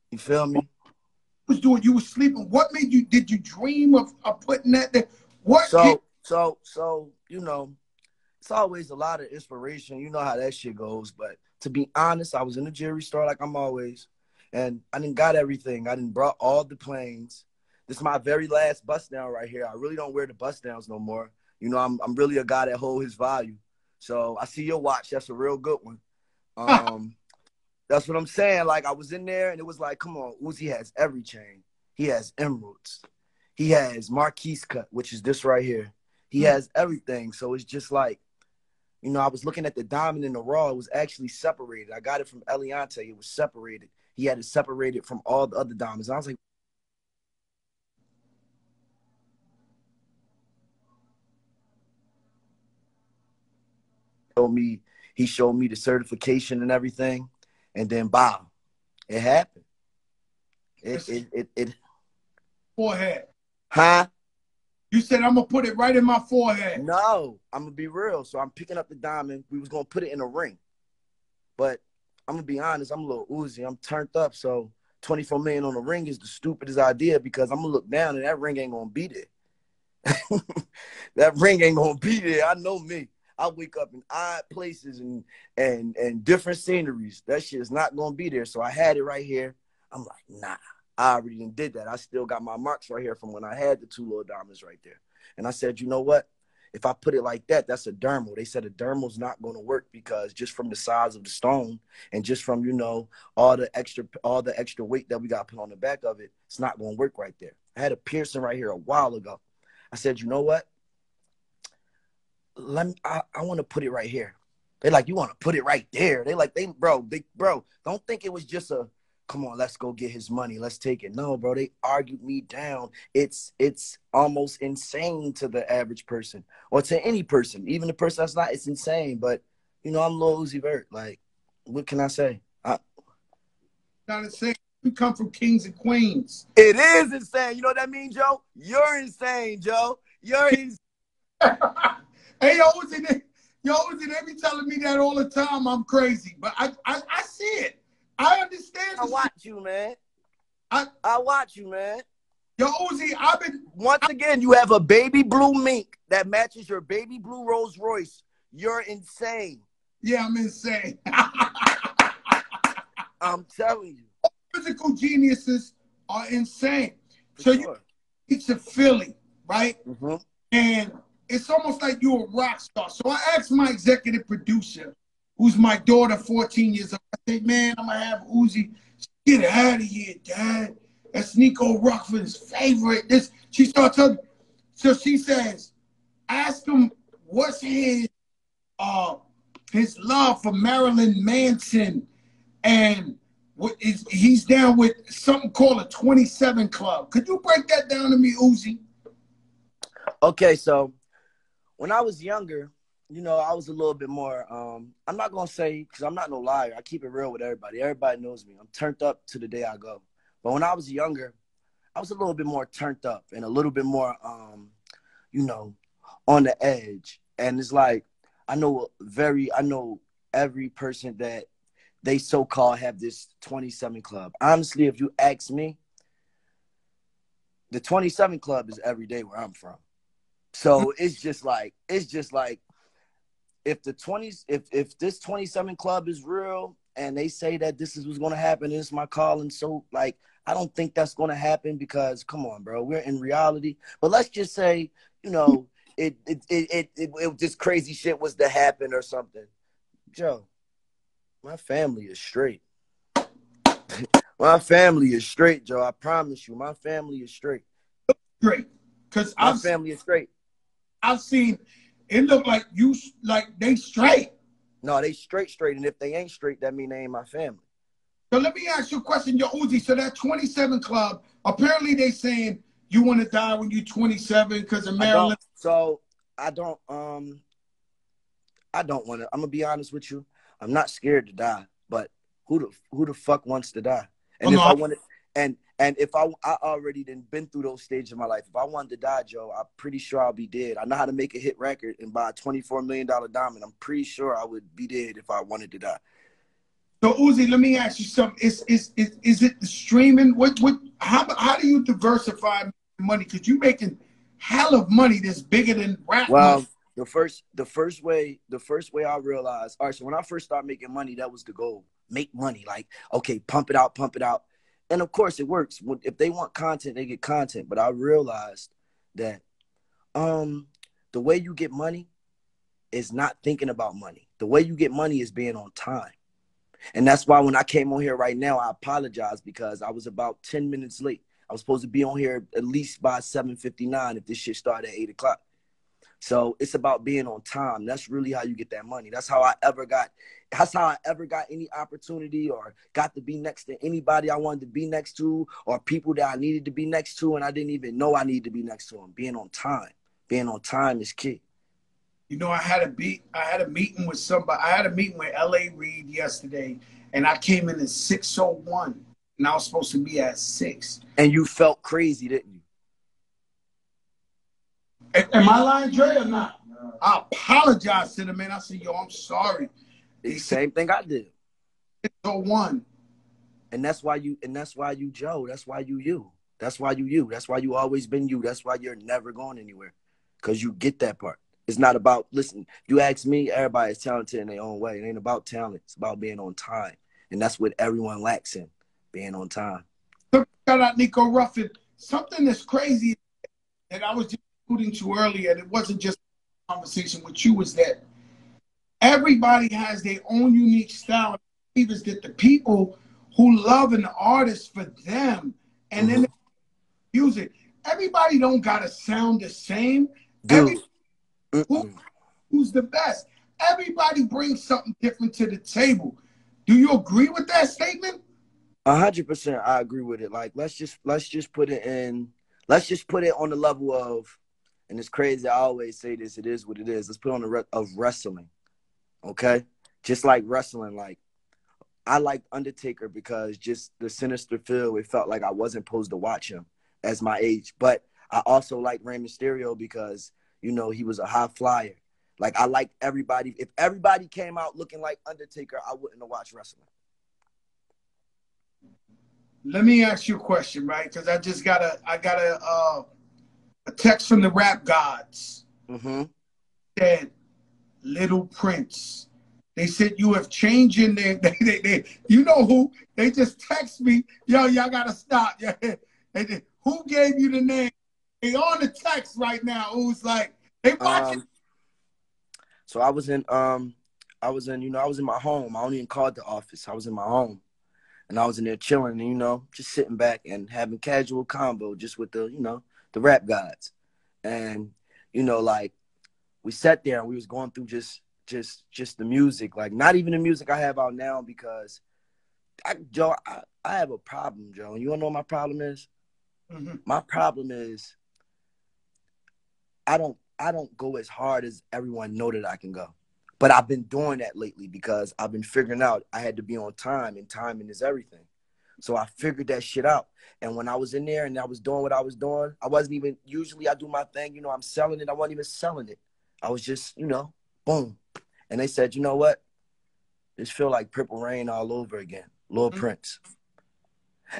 You feel me? Was doing? You were sleeping. What made you? Did you dream of putting that there? What? So it's always a lot of inspiration. You know how that shit goes. But to be honest, I was in the jewelry store like I'm always, and I didn't got everything. I didn't brought all the planes. This is my very last bust down right here. I really don't wear the bust downs no more. I'm really a guy that hold his value. So I see your watch. That's a real good one. That's what I'm saying. Like, I was in there, and it was like, come on, Uzi has every chain. He has emeralds. He has Marquise cut, which is this right here. He has everything. So it's just like, I was looking at the diamond in the raw. It was actually separated. I got it from Eliante. It was separated. He had it separated from all the other diamonds. And I was like, he showed me the certification and everything. And then, wow, it happened. It Forehead. Huh? You said I'm gonna put it right in my forehead. No, I'm gonna be real. So I'm picking up the diamond. We was gonna put it in a ring, but I'm gonna be honest. I'm a little Uzi. I'm turned up. So 24 million on the ring is the stupidest idea because I'm gonna look down and that ring ain't gonna be there. That ring ain't gonna be there. I know me. I wake up in odd places and different sceneries. That shit is not gonna be there. So I had it right here. I'm like, nah, I already did that. I still got my marks right here from when I had the two little diamonds right there. And I said, you know what? If I put it like that, that's a dermal. They said a dermal's not going to work because just from the size of the stone and just from, all the extra weight that we got put on the back of it, it's not going to work right there. I had a piercing right here a while ago. I said, you know what? I want to put it right here. They like, you want to put it right there. They like, bro, don't think it was just a, come on, let's go get his money. Let's take it. No, bro, they argued me down. It's almost insane to the average person or to any person, even the person that's not, it's insane. But, I'm Lil Uzi Vert. Like, what can I say? Not insane. We come from kings and queens. It is insane. You know what that means, Joe? You're insane, Joe. You're insane. Hey, Uzi, they be telling me that all the time. I'm crazy, but I see it. I understand. I watch you, man. I watch you, man. Yo, Uzi, Once again, you have a baby blue mink that matches your baby blue Rolls Royce. You're insane. Yeah, I'm insane. I'm telling you. Physical geniuses are insane. For so sure. You to Philly, right? Mm-hmm. And it's almost like you're a rock star. So I asked my executive producer, who's my daughter, 14 years old. I said, man, I'm going to have Uzi. Get out of here, Dad. That's Nico Rockford's favorite. She starts telling me. So she says, ask him what's his love for Marilyn Manson and he's down with something called a 27 Club. Could you break that down to me, Uzi? Okay, so when I was younger, I was a little bit more, I'm not going to say, because I'm not no liar. I keep it real with everybody. Everybody knows me. I'm turned up to the day I go. But when I was younger, I was a little bit more turned up and a little bit more, on the edge. And it's like, I know every person that they so-called have this 27 Club. Honestly, if you ask me, the 27 Club is every day where I'm from. So it's just like if the 20s, if this 27 Club is real and they say that this is what's gonna happen, this is my calling. So like I don't think that's gonna happen because come on, bro, we're in reality. But let's just say, you know, it this crazy shit was to happen or something. Joe, my family is straight. My family is straight, Joe. I promise you, my family is straight. Straight. Because My family is straight. I've seen it look like you like they straight. No, they straight. And if they ain't straight, that mean they ain't my family. So let me ask you a question, yo, Uzi. So that 27 Club, apparently they saying you want to die when you're 27 because of Maryland. I don't want to. I'm gonna be honest with you. I'm not scared to die, but who the fuck wants to die? And if I wanted, and if I already been through those stages of my life. If I wanted to die, Joe, I'm pretty sure I'll be dead. I know how to make a hit record and buy a $24 million diamond. I'm pretty sure I would be dead if I wanted to die. So Uzi, let me ask you something. Is it the streaming? How do you diversify money? Because you're making hell of money that's bigger than rap Well, money. the first way I realized, all right, so when I first started making money, that was the goal. Make money. Like, okay, pump it out. And of course it works. If they want content, they get content. But I realized that the way you get money is not thinking about money. The way you get money is being on time. And that's why when I came on here right now, I apologize because I was about 10 minutes late. I was supposed to be on here at least by 7:59 if this shit started at 8 o'clock. So it's about being on time. That's really how you get that money. That's how I ever got any opportunity or got to be next to anybody I wanted to be next to or people that I needed to be next to and I didn't even know I needed to be next to them. Being on time. Being on time is key. You know, I had a meeting with somebody. I had a meeting with L.A. Reid yesterday, and I came in at 6:01, and I was supposed to be at 6. And you felt crazy, didn't you? Am I lying, Dre, or not? No. I apologize to the man. I said, yo, I'm sorry. The same thing I did. 6:01. And that's why you, Joe. That's why you. That's why you. That's why you always been you. That's why you're never going anywhere. Because you get that part. It's not about, listen, you ask me, everybody is talented in their own way. It ain't about talent. It's about being on time. And that's what everyone lacks in, being on time. Shout out Nico Ruffin. Something that's crazy that I was just alluding to earlier, and it wasn't just a conversation with you, is that everybody has their own unique style. Is that the people who love an artist for them and then music, everybody don't gotta sound the same. Dude. Who's the best? Everybody brings something different to the table. Do you agree with that statement? 100%. I agree with it. Like, let's just put it on the level of, and it's crazy. I always say this. It is what it is. Let's put it on the of wrestling. Okay, just like wrestling. Like, I liked Undertaker because just the sinister feel. It felt like I wasn't supposed to watch him as my age, but I also like Rey Mysterio because, you know, he was a high flyer. Like, I like everybody. If everybody came out looking like Undertaker, I wouldn't have watched wrestling. Let me ask you a question, right? Because I just got a text from the rap gods. Said, Little Prince. They said you have changed in there. They you know who? They just text me, yo, y'all gotta stop. Who gave you the name? They on the text right now. Who's like, they watching. So I was in my home. I don't even call it the office. I was in my home. And I was in there chilling and, you know, just sitting back and having casual combo just with the, you know, the rap gods. And, you know, like, we sat there and we was going through just the music. Like, not even the music I have out now because, Joe, I have a problem, Joe. You want to know what my problem is? My problem is I don't go as hard as everyone know that I can go. But I've been doing that lately because I've been figuring out I had to be on time, and timing is everything. So I figured that shit out. And when I was in there and I was doing what I was doing, I wasn't even, usually I do my thing, you know, I'm selling it. I wasn't even selling it. I was just, you know, boom. And they said, you know what? This feel like Purple Rain all over again. Lil Prince.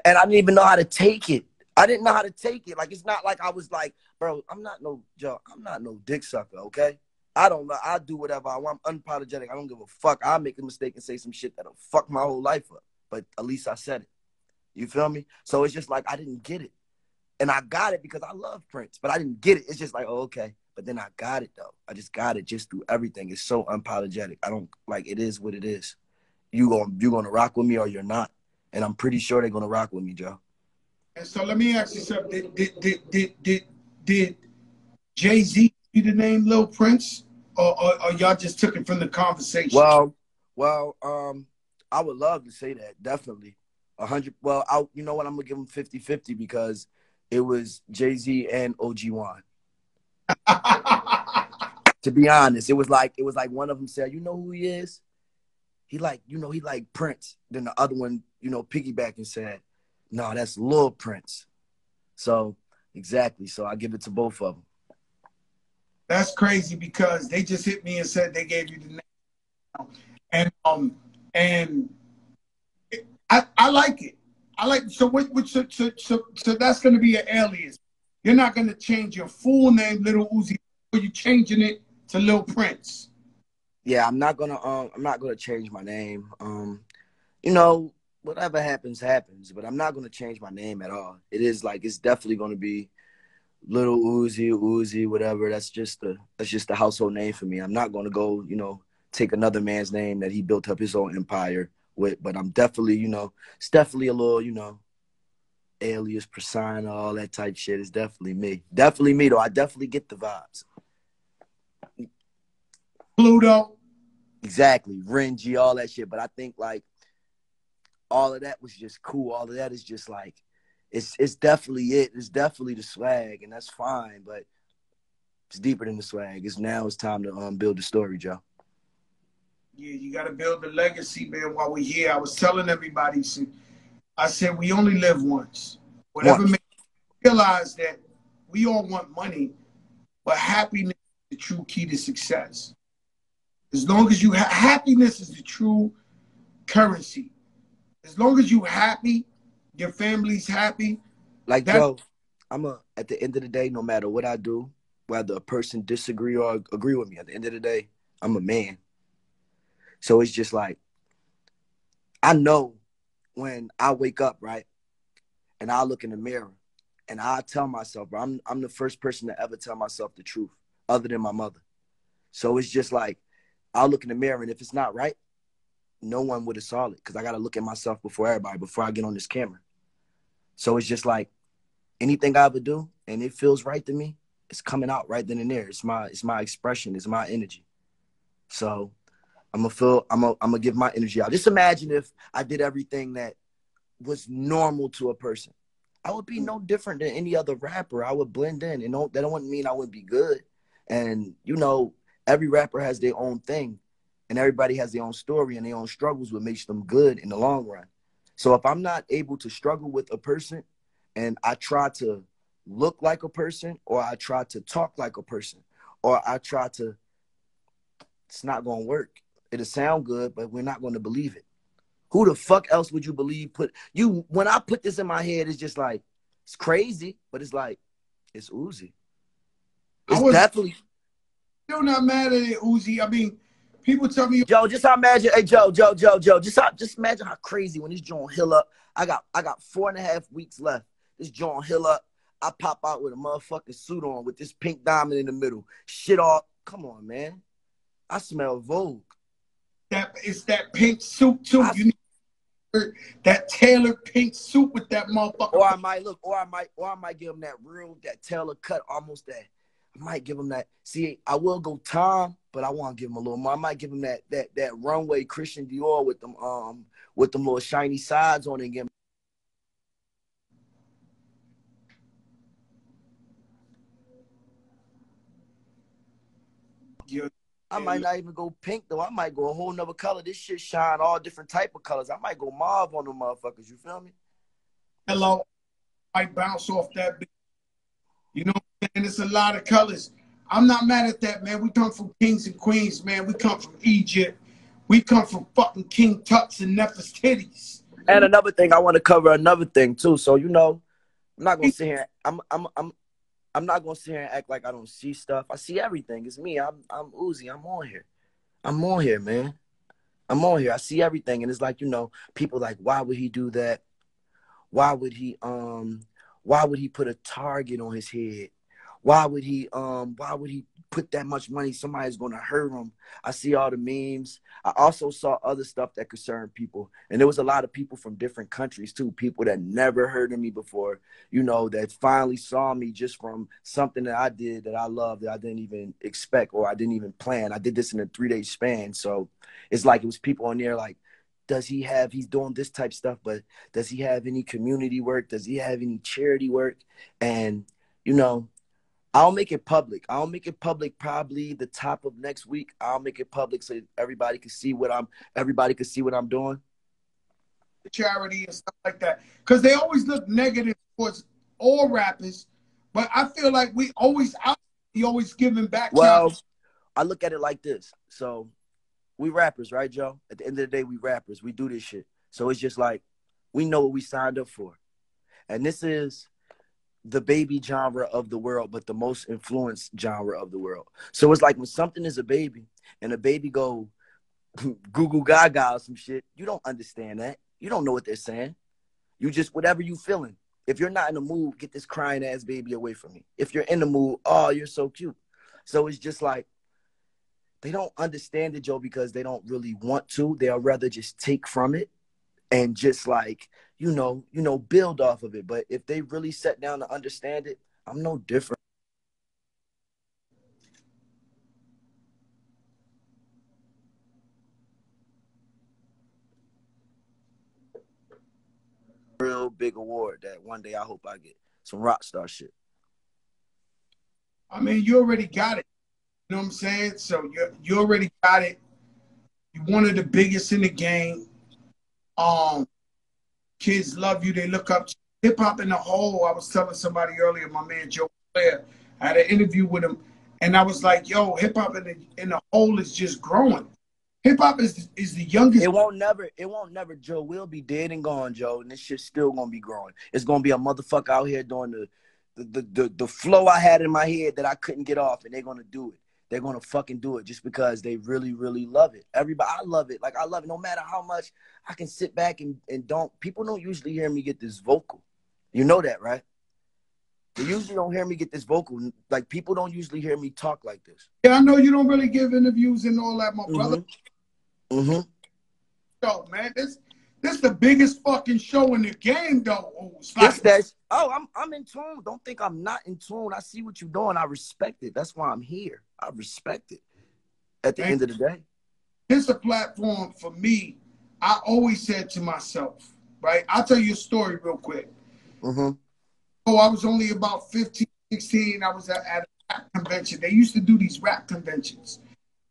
And I didn't even know how to take it. I didn't know how to take it. Like, it's not like I was like, bro, I'm not no Joe, I'm not no dick sucker, okay? I don't know. I do whatever I want. I'm unapologetic. I don't give a fuck. I'll make a mistake and say some shit that'll fuck my whole life up. But at least I said it. You feel me? So it's just like I didn't get it. And I got it because I love Prince, but I didn't get it. It's just like, oh, okay. But then I got it though. I just got it just through everything. It's so unapologetic. I don't like it is what it is. You gonna rock with me or you're not. And I'm pretty sure they're gonna rock with me, Joe. And so let me ask you something. Did Jay-Z give you the name Lil Prince? Or y'all just took it from the conversation? Well, I would love to say that, definitely. 100. Well, you know what? I'm gonna give him 50-50 because it was Jay-Z and OG1. To be honest, it was like one of them said, "You know who he is? He like Prince." Then the other one, piggyback and said, "No, that's Lil Prince." So exactly. So I give it to both of them. That's crazy because they just hit me and said they gave you the name, and I like it. I like so that's going to be an alias. You're not going to change your full name, Lil Uzi, or you changing it to Lil Prince. Yeah, I'm not gonna change my name. Whatever happens, happens. But I'm not gonna change my name at all. It's definitely gonna be Little Uzi, whatever. That's just the household name for me. I'm not gonna go, take another man's name that he built up his own empire with. But I'm definitely, it's definitely a little, alias, persona, all that type shit. It's definitely me. Definitely me though. I definitely get the vibes. Pluto. Exactly. Renji, all that shit. But I think like all of that was just cool. All of that is just like it's definitely it. It's definitely the swag, and that's fine, but it's deeper than the swag. It's time to build the story, Joe. Yeah, you gotta build the legacy, man, while we're here. I was telling everybody, I said we only live once. Whatever makes you realize that we all want money, but happiness is the true key to success. As long as you happiness is the true currency. As long as you happy, your family's happy. Like Joe, at the end of the day, no matter what I do, whether a person disagree or agree with me, at the end of the day, I'm a man. So it's just like I know when I wake up, right, and I look in the mirror and I tell myself, bro, I'm the first person to ever tell myself the truth, other than my mother. So it's just like I'll look in the mirror, and if it's not right, no one would have saw it because I got to look at myself before everybody, before I get on this camera. So it's just like anything I ever do and it feels right to me, it's coming out right then and there. It's my expression. It's my energy. So I'm gonna give my energy out. Just imagine if I did everything that was normal to a person. I would be no different than any other rapper. I would blend in. And that don't mean I wouldn't be good. And, every rapper has their own thing. And everybody has their own story and their own struggles, what makes them good in the long run. So if I'm not able to struggle with a person and I try to look like a person, or I try to talk like a person, or it's not going to work. It'll sound good, but we're not going to believe it. Who the fuck else would you believe when I put this in my head, it's just like, it's crazy, but it's like, it's Uzi. It's definitely. Still not mad at it, Uzi. I mean, people tell me, Joe, just imagine, hey, Joe, just imagine how crazy when this joint hill up. I got 4.5 weeks left. This joint hill up. I pop out with a motherfucking suit on with this pink diamond in the middle. Shit all, come on, man. I smell Vogue. It's that pink suit too. You need that tailored pink suit with that motherfucker. Or I might give him that tailor cut, almost that. I might give him that. See, I will go Tom, but I want to give him a little more. I might give him that runway Christian Dior with them little shiny sides on it and give him. I might not even go pink though. I might go a whole nother color. This shit shine all different type of colors. I might go mauve on them motherfuckers. You feel me? Hello. I bounce off that. You know what I'm saying? It's a lot of colors. I'm not mad at that, man. We come from kings and queens, man. We come from Egypt. We come from fucking King Tut's and Nefertiti's. And another thing, I want to cover another thing too. So, I'm not gonna sit here. I'm not gonna sit here and act like I don't see stuff. I see everything. It's me. I'm Uzi. I'm on here. I'm on here, man. I'm on here. I see everything, and it's like, people like, why would he do that? Why would he put a target on his head? Why would he put that much money? Somebody's gonna hurt him. I see all the memes. I also saw other stuff that concerned people. And there was a lot of people from different countries too, people that never heard of me before, that finally saw me just from something that I did that I loved, that I didn't even expect or I didn't even plan. I did this in a 3-day span. So it's like it was people on there like, he's doing this type of stuff, but does he have any community work? Does he have any charity work? And, I'll make it public. I'll make it public probably the top of next week. I'll make it public so everybody can see what I'm doing. Charity and stuff like that. Because they always look negative towards all rappers. But I feel like we always giving back. Well, I look at it like this. So we rappers, right, Joe? At the end of the day, we rappers. We do this shit. So it's just like we know what we signed up for. And this is the baby genre of the world, but the most influenced genre of the world. So it's like when something is a baby and a baby go goo goo gaga or some shit, you don't understand that. You don't know what they're saying. You just, whatever you feeling. If you're not in the mood, get this crying ass baby away from me. If you're in the mood, oh, you're so cute. So it's just like, they don't understand it, Joe, because they don't really want to. They'll rather just take from it and just like, build off of it. But if they really sat down to understand it, I'm no different. Real big award that one day I hope I get. Some rock star shit. I mean, you already got it. You know what I'm saying? So you already got it. You're one of the biggest in the game. Kids love you. They look up to you. Hip hop in the whole. I was telling somebody earlier, my man Joe Claire, I had an interview with him, and I was like, "Yo, hip hop in the whole is just growing. Hip hop is the youngest." It won't never. Joe will be dead and gone, Joe, and this shit's still gonna be growing. It's gonna be a motherfucker out here doing the flow I had in my head that I couldn't get off, and they're gonna do it. They're gonna fucking do it just because they really, really love it. Everybody, I love it. Like I love it. No matter how much I can sit back and people don't usually hear me get this vocal. You know that, right? They usually don't hear me get this vocal. Like people don't usually hear me talk like this. Yeah, I know you don't really give interviews and all that, my brother. Mm-hmm. Yo, man, this the biggest fucking show in the game, though. I'm in tune. Don't think I'm not in tune. I see what you're doing. I respect it. That's why I'm here. I respect it. At the end of the day, it's a platform for me. I always said to myself, right? I'll tell you a story real quick. Mm-hmm. Oh, I was only about 15, 16. I was at a rap convention. They used to do these rap conventions.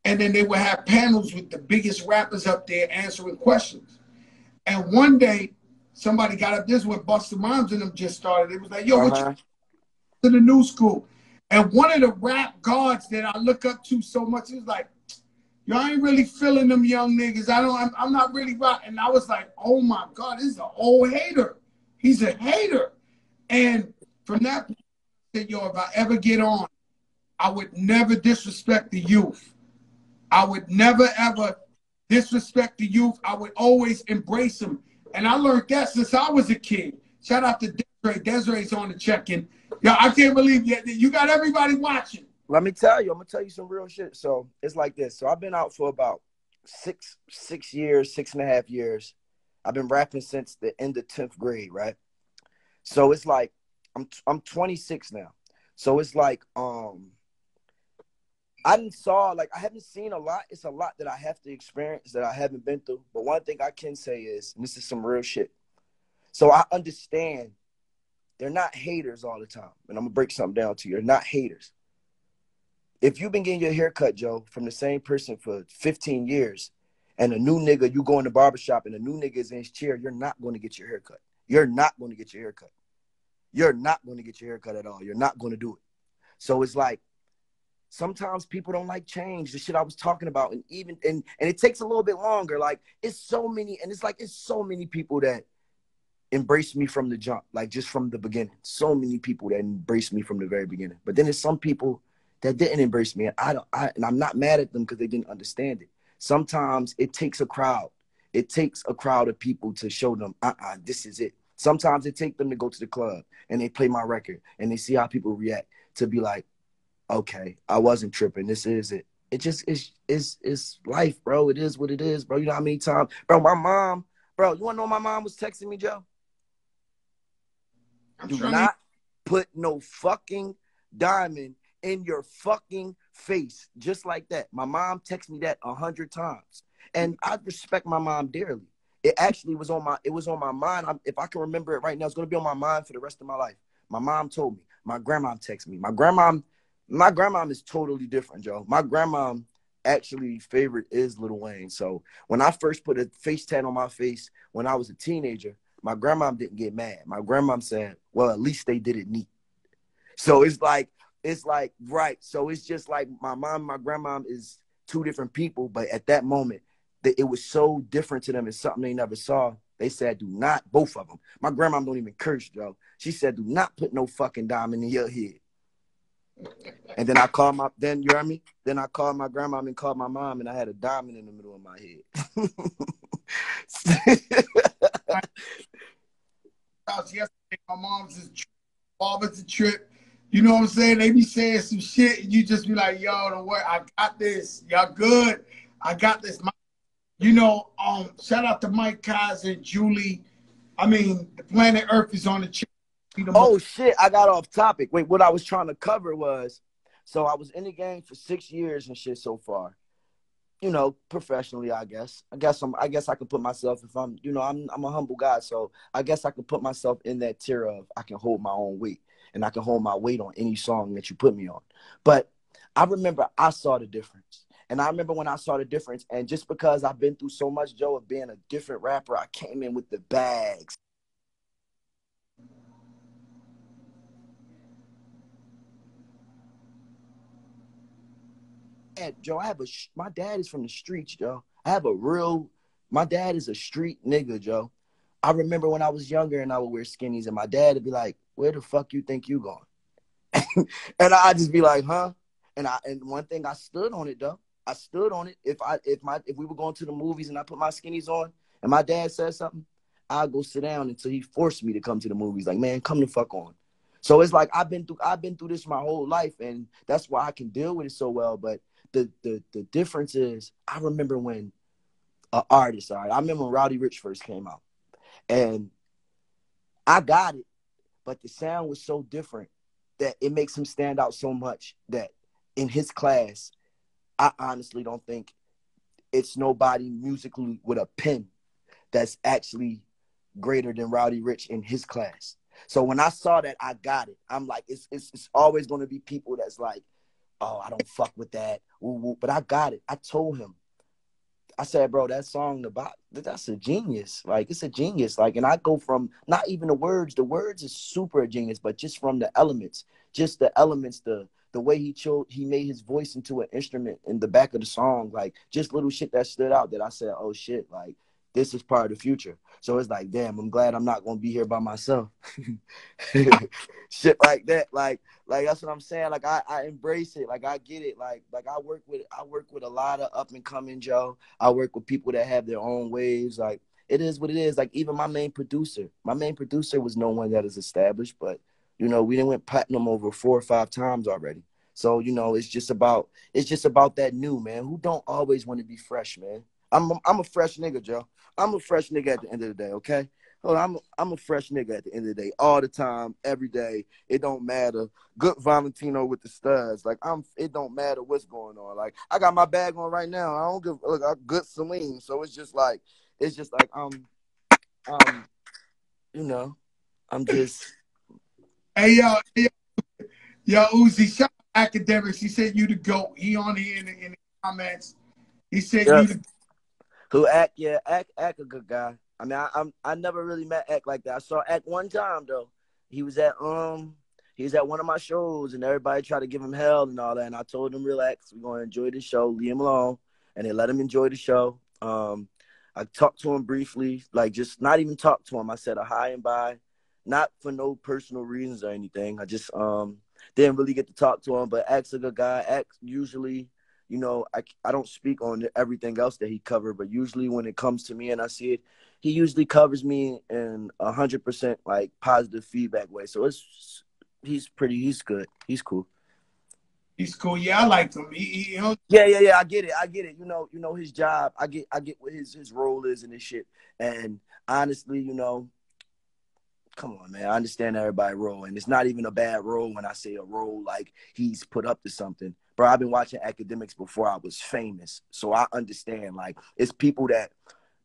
And then they would have panels with the biggest rappers up there answering questions. And one day, somebody got up. This is when Busta Rhymes and them just started. It was like, yo, what you to the new school? And one of the rap gods that I look up to so much, he was like, yo, I ain't really feeling them young niggas. I'm not really rock. And I was like, oh my God, this is an old hater. He's a hater. And from that point, I said, yo, if I ever get on, I would never disrespect the youth. I would never, ever disrespect the youth. I would always embrace them. And I learned that since I was a kid. Shout out to Desiree. Desiree's on the check-in. Yo, I can't believe you got everybody watching. Let me tell you. I'm going to tell you some real shit. So it's like this. So I've been out for about 6.5 years. I've been rapping since the end of 10th grade, right? So it's like I'm 26 now. So it's like I haven't seen a lot. It's a lot that I have to experience that I haven't been through. But one thing I can say is, and this is some real shit. So I understand they're not haters all the time. And I'm going to break something down to you. They're not haters. If you've been getting your hair cut, Joe, from the same person for 15 years, and a new nigga, you go in the barbershop and a new nigga is in his chair, you're not going to get your hair cut. You're not going to get your hair cut. You're not going to get your hair cut at all. You're not going to do it. So it's like, sometimes people don't like change, the shit I was talking about. And it takes a little bit longer. Like it's so many people that embraced me from the jump, like just from the beginning. So many people that embraced me from the very beginning. But then there's some people that didn't embrace me, and and I'm not mad at them because they didn't understand it. Sometimes it takes a crowd. It takes a crowd of people to show them, this is it. Sometimes it takes them to go to the club and they play my record and they see how people react to be like, okay, I wasn't tripping. This is it. It just is life, bro. It is what it is, bro. You know how many times, bro, my mom, bro, you wanna know my mom was texting me, Joe? Do not put no fucking diamond in your fucking face. Just like that. My mom texted me that 100 times. And I respect my mom dearly. It actually was on my mind. If I can remember it right now, it's gonna be on my mind for the rest of my life. My mom told me. My grandma texted me. My grandma is totally different, Joe. My grandma actually favorite is Lil Wayne. So when I first put a face tat on my face when I was a teenager, my grandma didn't get mad. My grandma said, well, at least they did it neat. So it's like, right. So it's just like my mom and my grandma is two different people. But at that moment, it was so different to them. It's something they never saw. They said, do not, both of them. My grandma don't even curse, Joe. She said, do not put no fucking diamond in your head. And then you heard me? Then I called my grandma and called my mom, and I had a diamond in the middle of my head. Yesterday, my mom's a trip. You know what I'm saying? They be saying some shit, and you just be like, yo, don't worry, I got this. Y'all good. I got this. You know, shout out to Mike Kaiser, Julie. I mean, the planet Earth is on the chip. Oh shit, I got off topic. Wait, what I was trying to cover was, so I was in the game for 6 years and shit so far. You know, professionally, I guess I could put myself, if I'm, you know, I'm a humble guy, so I guess I could put myself in that tier of I can hold my own weight and I can hold my weight on any song that you put me on. But I remember I saw the difference. And I remember when I saw the difference, and just because I've been through so much, Joe, of being a different rapper, I came in with the bags. Joe, my dad is from the streets, Joe. My dad is a street nigga, Joe. I remember when I was younger and I would wear skinnies and my dad would be like, where the fuck you think you going? And I'd just be like, huh? And one thing, I stood on it, though. I stood on it. If we were going to the movies and I put my skinnies on and my dad said something, I'd go sit down until he forced me to come to the movies. Like, man, come the fuck on. So it's like I've been through this my whole life, and that's why I can deal with it so well. But the difference is, I remember when an artist, all right, I remember when Rowdy Rich first came out, and I got it, but the sound was so different that it makes him stand out so much that in his class, I honestly don't think it's nobody musically with a pen that's actually greater than Rowdy Rich in his class. So when I saw that, I got it. I'm like, it's always going to be people that's like, oh, I don't fuck with that. Ooh, ooh. But I got it. I told him. I said, bro, that song, that's a genius. Like, it's a genius. Like, and I go from not even the words. The words is super genius, but just from the elements. Just the elements, the way he made his voice into an instrument in the back of the song. Like, just little shit that stood out that I said, oh, shit, like, this is part of the future. So it's like, damn, I'm glad I'm not going to be here by myself. Shit like that. Like that's what I'm saying. Like, I embrace it. Like, I get it. Like I work with a lot of up and coming, Joe. I work with people that have their own waves. Like, it is what it is. Like, even my main producer was no one that is established, but you know, we didn't went platinum over 4 or 5 times already. So, you know, it's just about that new, man, who don't always want to be fresh, man. I'm a fresh nigga, Joe. I'm a fresh nigga at the end of the day, okay? I'm a fresh nigga at the end of the day, all the time, every day. It don't matter. Good Valentino with the studs. Like, it don't matter what's going on. Like, I got my bag on right now. I don't give a good Celine. So it's just like you know, I'm just. Hey, yo, Uzi, shout out Academics. He said you the GOAT. He on here in the comments. He said you the Who Act a good guy. I mean, I never really met Act like that. I saw Act one time though. He was at one of my shows, and everybody tried to give him hell and all that. And I told him, relax, we're gonna enjoy the show, leave him alone, and they let him enjoy the show. I talked to him briefly, like just not even talk to him. I said a hi and bye, not for no personal reasons or anything. I just didn't really get to talk to him, but X a good guy. X usually, you know, I don't speak on everything else that he covered, but usually when it comes to me and I see it, he usually covers me in 100% like positive feedback way. So he's good. He's cool. He's cool. Yeah, I like him. You know, Yeah. I get it. You know his job. I get what his role is and his shit. And honestly, you know, come on, man. I understand everybody's role, and it's not even a bad role when I say a role like he's put up to something. Bro, I've been watching academics before I was famous, so I understand. Like, it's people that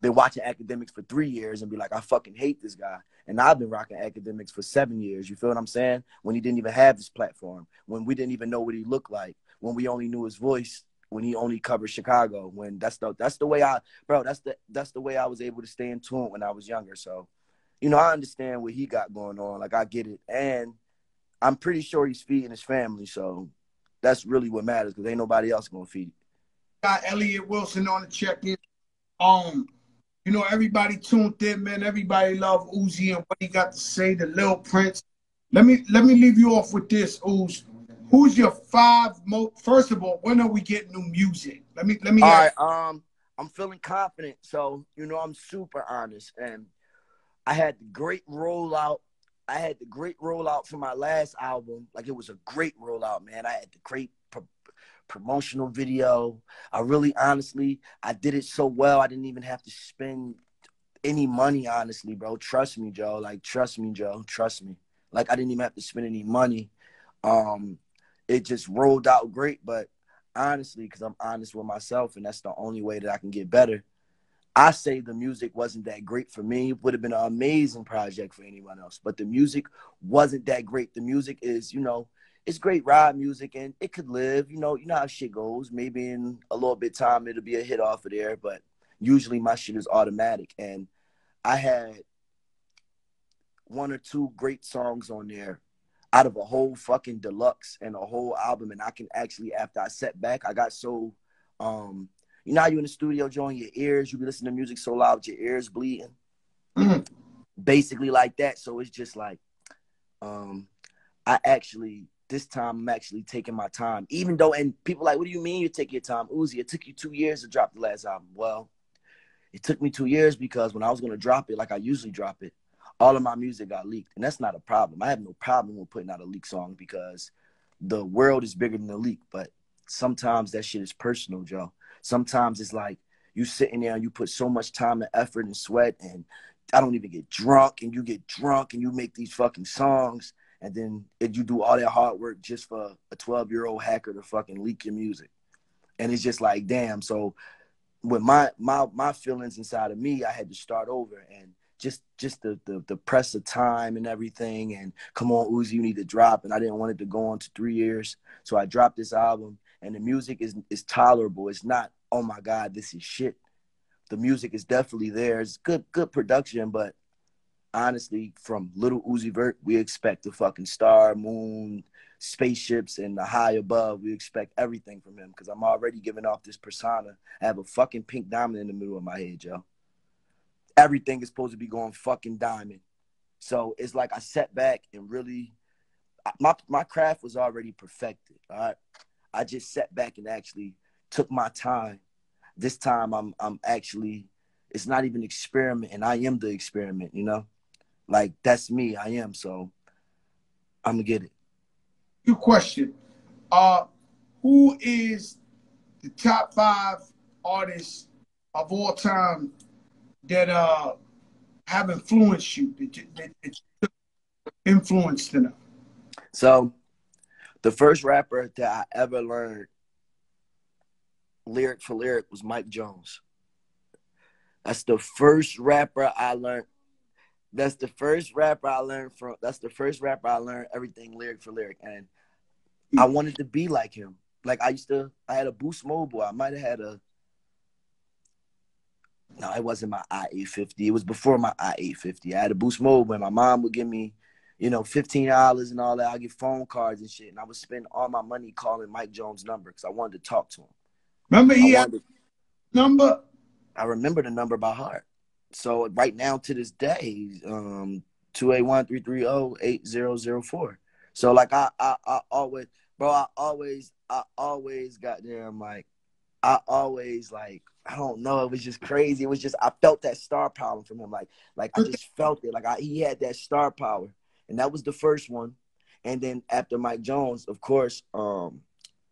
been watching academics for 3 years and be like, I fucking hate this guy. And I've been rocking academics for 7 years. You feel what I'm saying? When he didn't even have this platform, when we didn't even know what he looked like, when we only knew his voice, when he only covered Chicago. When that's the way that's the way I was able to stay in tune when I was younger. So, you know, I understand what he got going on. Like, I get it. And I'm pretty sure he's feeding his family. So that's really what matters, because ain't nobody else going to feed it. got Elliot Wilson on the check-in. Um, you know, everybody tuned in, man. Everybody love Uzi and what he got to say, the Lil Prince. Let me leave you off with this, Uz. Who's your five most? First of all, when are we getting new music? Let me All ask. right. I'm feeling confident. So, you know, I'm super honest. And I had the great rollout. I had the great rollout for my last album. Like, it was a great rollout, man. I had the great promotional video. I really, honestly, I did it so well. I didn't even have to spend any money, honestly, bro. Trust me, Joe. Like, trust me, Joe. Trust me. Like, I didn't even have to spend any money. Um, it just rolled out great. But honestly, because I'm honest with myself, and that's the only way that I can get better, I say the music wasn't that great for me. It would have been an amazing project for anyone else. But the music wasn't that great. The music is, you know, it's great ride music, and it could live. You know how shit goes. Maybe in a little bit of time it'll be a hit off of there. But usually my shit is automatic. And I had one or two great songs on there out of a whole fucking deluxe and a whole album. And I can actually, after I sat back, I got so you know how you in the studio, Joe, in your ears, you be listening to music so loud, your ears bleeding. Mhm. Basically like that. So it's just like, I actually, this time I'm actually taking my time. Even though, and people like, what do you mean you take your time? Uzi, it took you 2 years to drop the last album. Well, it took me 2 years because when I was going to drop it, like I usually drop it, all of my music got leaked. And that's not a problem. I have no problem with putting out a leak song because the world is bigger than the leak. But sometimes that shit is personal, Joe. Sometimes it's like you sitting there and you put so much time and effort and sweat, and I don't even get drunk, and you get drunk and you make these fucking songs, and then you do all that hard work just for a 12-year-old hacker to fucking leak your music. And it's just like, damn. So with my feelings inside of me, I had to start over, and just the press of time and everything, and come on, Uzi, you need to drop. And I didn't want it to go on to 3 years, so I dropped this album, and the music is tolerable. It's not, oh my god, this is shit. The music is definitely there. It's good production, but honestly, from Lil Uzi Vert, we expect the fucking star, moon, spaceships, and the high above. We expect everything from him, because I'm already giving off this persona. I have a fucking pink diamond in the middle of my head, Joe. Everything is supposed to be going fucking diamond. So it's like I sat back and really, my craft was already perfected. All right, I just sat back and actually took my time. This time I'm actually, it's not even experiment, and I am the experiment. You know, like that's me. I am. So I'm gonna get it. Good question. Uh, who is the top five artists of all time that have influenced you? That influenced them? So the first rapper that I ever learned lyric for lyric was Mike Jones. That's the first rapper I learned. That's the first rapper I learned from. That's the first rapper I learned everything lyric for lyric, and I wanted to be like him. Like I had a Boost Mobile. I might have had a. No, it wasn't my i850. It was before my i850. I had a Boost Mobile, and my mom would give me, you know, $15 and all that. I get phone cards and shit, and I would spend all my money calling Mike Jones' number because I wanted to talk to him. Remember, I he had wanted. a number. I remember the number by heart. So right now to this day, 281-330-8004. So like I always, bro, I always goddamn like I always like I don't know. It was just crazy. It was just I felt that star power from him. Like I just felt it. He had that star power, and that was the first one. And then after Mike Jones, of course,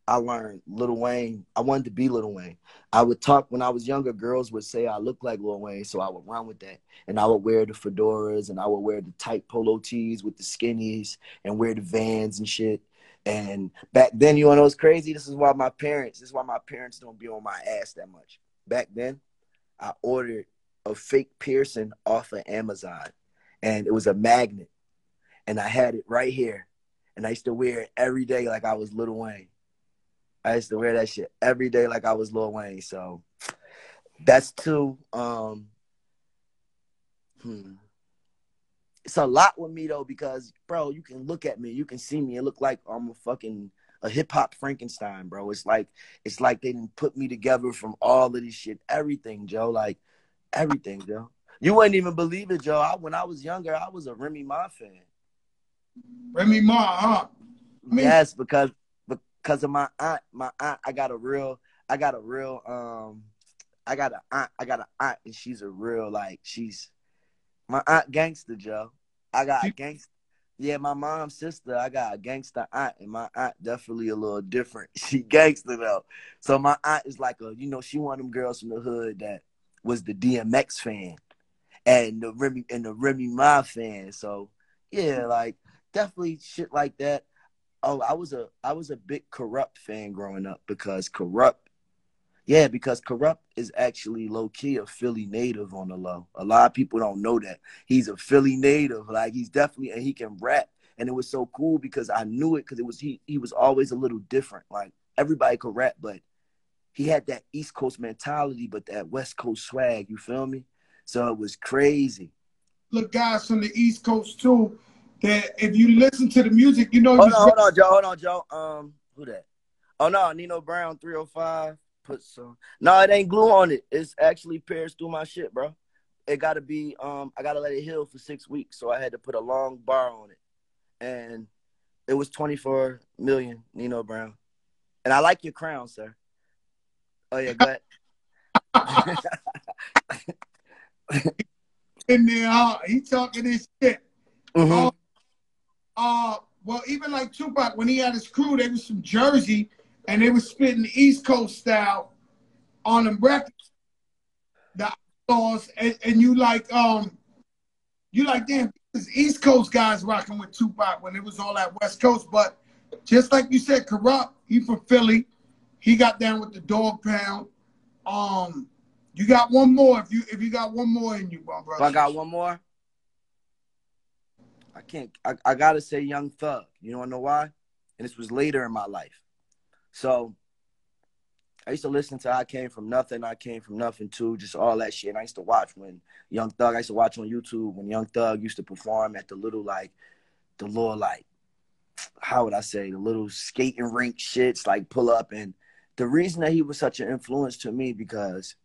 I learned Lil Wayne. I wanted to be Lil Wayne. I would talk when I was younger. Girls would say I look like Lil Wayne, so I would run with that. And I would wear the fedoras, and I would wear the tight polo tees with the skinnies, and wear the Vans and shit. And back then, you know what's crazy? This is why my parents don't be on my ass that much. Back then, I ordered a fake piercing off of Amazon, and it was a magnet, and I had it right here, and I used to wear it every day like I was Lil Wayne. I used to wear that shit every day like I was Lil Wayne. So that's two. It's a lot with me though because, bro, you can look at me, you can see me. It look like I'm a hip hop Frankenstein, bro. It's like they didn't put me together from all of this shit, everything, Joe. Like everything, Joe. You wouldn't even believe it, Joe. When I was younger, I was a Remy Ma fan. Remy Ma, huh? Yes, because of my aunt. My aunt, I got an aunt, and she's a real she's my aunt gangster, Joe. I got a gangster. Yeah, my mom's sister. I got a gangster aunt, and my aunt definitely a little different. She gangster though. So my aunt is like she one of them girls from the hood that was the DMX fan and the Remy Ma fan. So yeah, like definitely shit like that. Oh, I was a big Corrupt fan growing up because Corrupt is actually low key a Philly native on the low. A lot of people don't know that. He's a Philly native. Like he's definitely, and he can rap. And it was so cool because I knew it because he was always a little different. Like everybody could rap, but he had that East Coast mentality, but that West Coast swag, you feel me? So it was crazy. Look, guys from the East Coast too, that if you listen to the music, he Hold was on, Joe. Who that? Oh no, Nino Brown 305. Put some. No, it ain't glue on it. It's actually pierced through my shit, bro. It gotta be. I gotta let it heal for 6 weeks, so I had to put a long bar on it, and it was 24 million. Nino Brown, and I like your crown, sir. Oh yeah, go ahead. in there, he talking this shit. Mm-hmm. Well, even like Tupac, when he had his crew, they was from Jersey, and they was spitting the East Coast style on them records. The Outlaws, and you like damn, this East Coast guys rocking with Tupac when it was all that West Coast. But just like you said, Corrupt, he from Philly, he got down with the Dog Pound. You got one more if you got one more in you, my brother. If I got one more, I can't. I gotta say Young Thug. You wanna know why? And this was later in my life. So I used to listen to I Came From Nothing too, just all that shit. And I used to watch when Young Thug, I used to watch on YouTube when Young Thug used to perform at the little how would I say, the little skating rink shits, like pull up. And the reason that he was such an influence to me because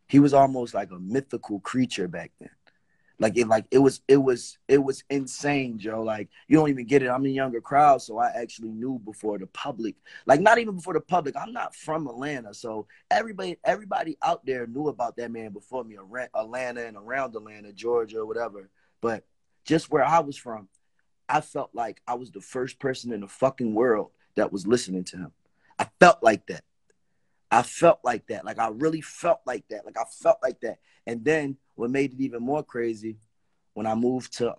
he was almost like a mythical creature back then. It was insane, Joe. Like you don't even get it. I'm in younger crowd, so I actually knew before the public. Like not even before the public. I'm not from Atlanta, so everybody out there knew about that man before me. Atlanta and around Atlanta, Georgia, whatever. But just where I was from, I felt like I was the first person in the fucking world that was listening to him. I felt like that. Like I really felt like that. Like I felt like that. And then what made it even more crazy, when I moved to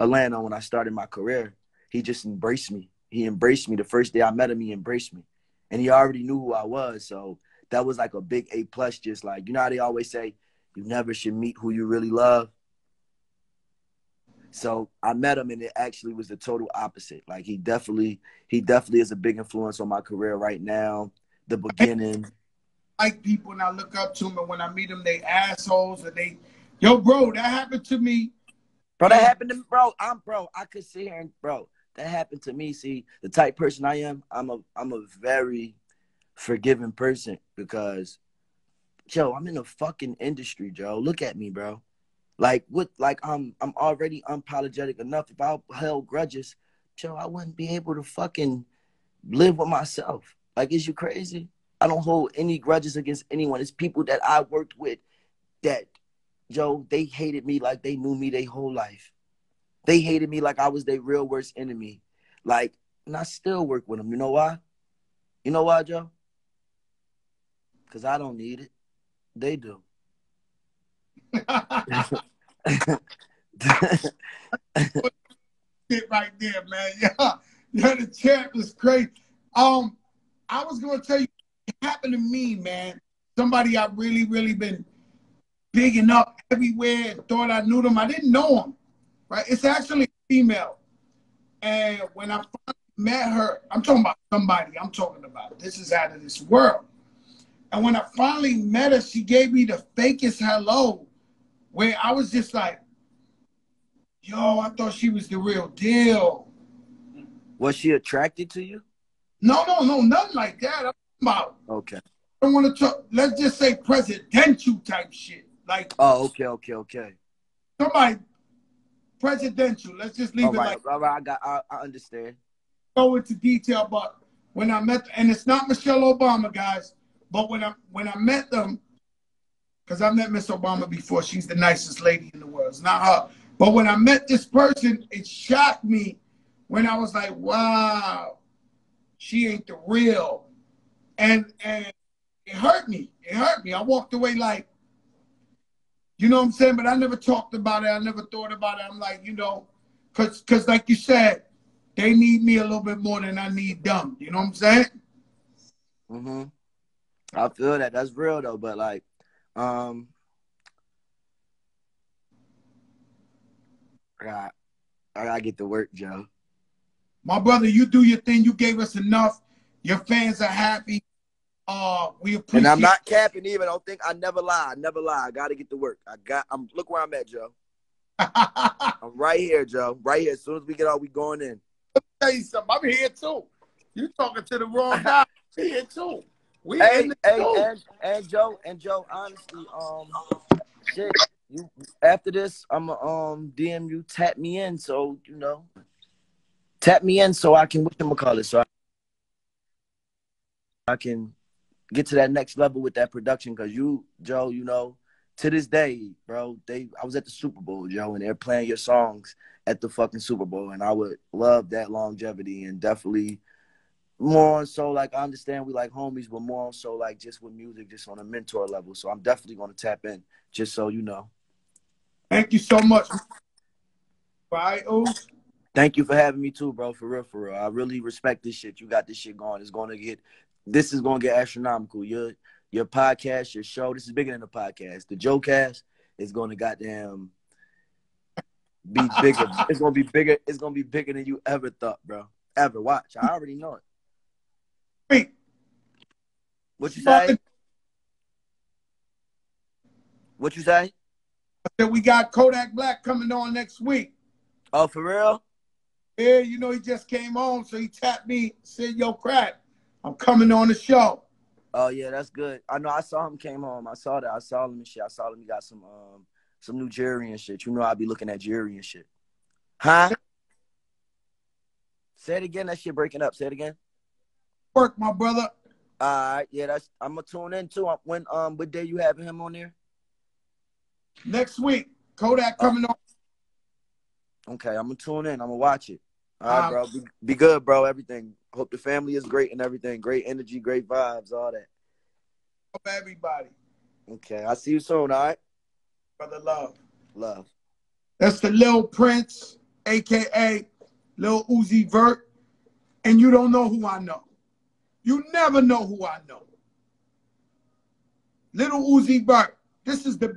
Atlanta, when I started my career, he just embraced me. He embraced me the first day I met him. He embraced me, and he already knew who I was. So that was like a big A plus. Just like, you know how they always say, you never should meet who you really love. So I met him, and it actually was the total opposite. Like he definitely is a big influence on my career right now. The beginning. Like people, and I look up to them, and when I meet them, they assholes, and yo, bro, that happened to me. Bro, that happened to me, bro. I could sit here and, bro, that happened to me. See, the type person I am, I'm a very forgiving person because Joe, I'm in the fucking industry, Joe. Look at me, bro. Like what? Like I'm already unapologetic enough. If I held grudges, Joe, I wouldn't be able to fucking live with myself. Like, is you crazy? I don't hold any grudges against anyone. It's people that I worked with that, Joe, they hated me like they knew me their whole life. They hated me like I was their real worst enemy. Like, and I still work with them. You know why? You know why, Joe? Because I don't need it. They do. Shit right there, man. Yeah, the champ is crazy. I was gonna tell you, it happened to me, man. Somebody I really been bigging up everywhere and thought I knew them. I didn't know him, right? It's actually a female. And when I finally met her, I'm talking about somebody I'm talking about. This is out of this world. And when I finally met her, she gave me the fakest hello, where I was just like, yo, I thought she was the real deal. Was she attracted to you? No, nothing like that. I'm about. Okay. I don't want to talk, let's just say presidential type shit. Like, oh, okay. Somebody presidential. Let's just leave it like. All right, I understand. Go into detail, but when I met, and it's not Michelle Obama, guys, but when I met them, because I met Miss Obama before, she's the nicest lady in the world. It's not her. But when I met this person, it shocked me when I was like, wow, she ain't the real. And it hurt me. It hurt me. I walked away like, you know what I'm saying? But I never talked about it. I never thought about it. I'm like, you know, because like you said, they need me a little bit more than I need them. You know what I'm saying? Mm-hmm. I feel that. That's real though. But like, I gotta get to work, Joe. My brother, you do your thing. You gave us enough. Your fans are happy. We appreciate. And I'm not capping either. Don't think I never lie. I gotta get to work. Look where I'm at, Joe. I'm right here, Joe. Right here. As soon as we get out, we going in. Let me tell you something. I'm here too. You talking to the wrong guy. I'm here too. And Joe, honestly, shit. You after this, I'ma DM you, tap me in, so you know. Tap me in so I can whatchamacallit, so I can get to that next level with that production. Cause you, Joe, you know, to this day, bro, I was at the Super Bowl, Joe, and they're playing your songs at the fucking Super Bowl. And I would love that longevity and definitely more on so like I understand we like homies, but more on so like just with music, just on a mentor level. So I'm definitely gonna tap in, just so you know. Thank you so much. Bye, Oos. Thank you for having me too, bro. For real. I really respect this shit. You got this shit going. This is gonna get astronomical. Your podcast, your show, this is bigger than the podcast. The Joe Cast is gonna goddamn be bigger. It's gonna be bigger. It's gonna be bigger than you ever thought, bro. Ever. Watch. I already know it. Wait. What you say? What you say? I said we got Kodak Black coming on next week. Oh, for real? Yeah, you know, he just came home, so he tapped me, said, yo, Crack, I'm coming on the show. Oh, yeah, that's good. I know I saw him came home. I saw that. I saw him and shit. I saw him. He got some new jewelry and shit. You know I be looking at jewelry and shit. Huh? Say it again. That shit breaking up. Say it again. Work, my brother. All right. Yeah, I'm going to tune in, too. What day you having him on there? Next week. Kodak coming on. Okay, I'm going to tune in. I'm going to watch it. All right, bro. Be good, bro. Everything. Hope the family is great and everything. Great energy, great vibes, all that. Hope everybody. Okay, I'll see you soon, all right? Brother Love. Love. That's the Lil Prince, a.k.a. Lil Uzi Vert. And you don't know who I know. You never know who I know. Little Uzi Vert. This is the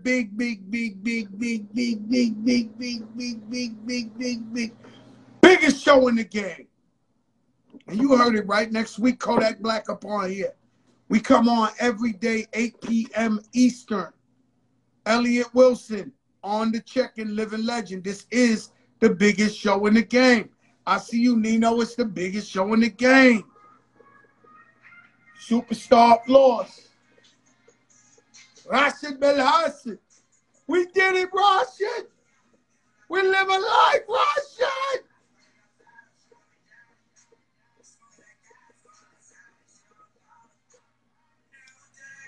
biggest show in the game. And you heard it right. Next week, Kodak Black up on here. We come on every day, 8 p.m. Eastern. Elliot Wilson on the check-in, living legend. This is the biggest show in the game. I see you, Nino. It's the biggest show in the game. Superstar applause. Rashid Belhassan. We did it, Rashid. We live a life, Rashid.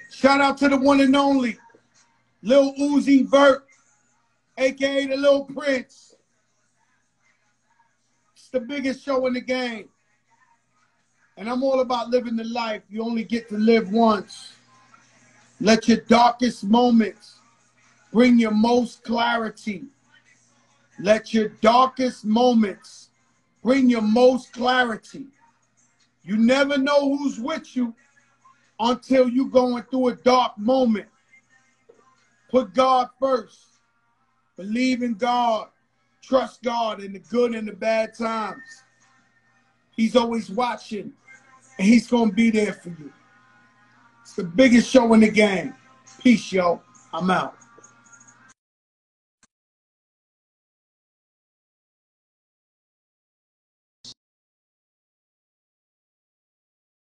Shout out to the one and only Lil Uzi Vert, a.k.a. the Lil Prince. It's the biggest show in the game. And I'm all about living the life you only get to live once. Let your darkest moments bring your most clarity. Let your darkest moments bring your most clarity. You never know who's with you until you're going through a dark moment. Put God first. Believe in God. Trust God in the good and the bad times. He's always watching, and he's going to be there for you. It's the biggest show in the game. Peace, yo. I'm out.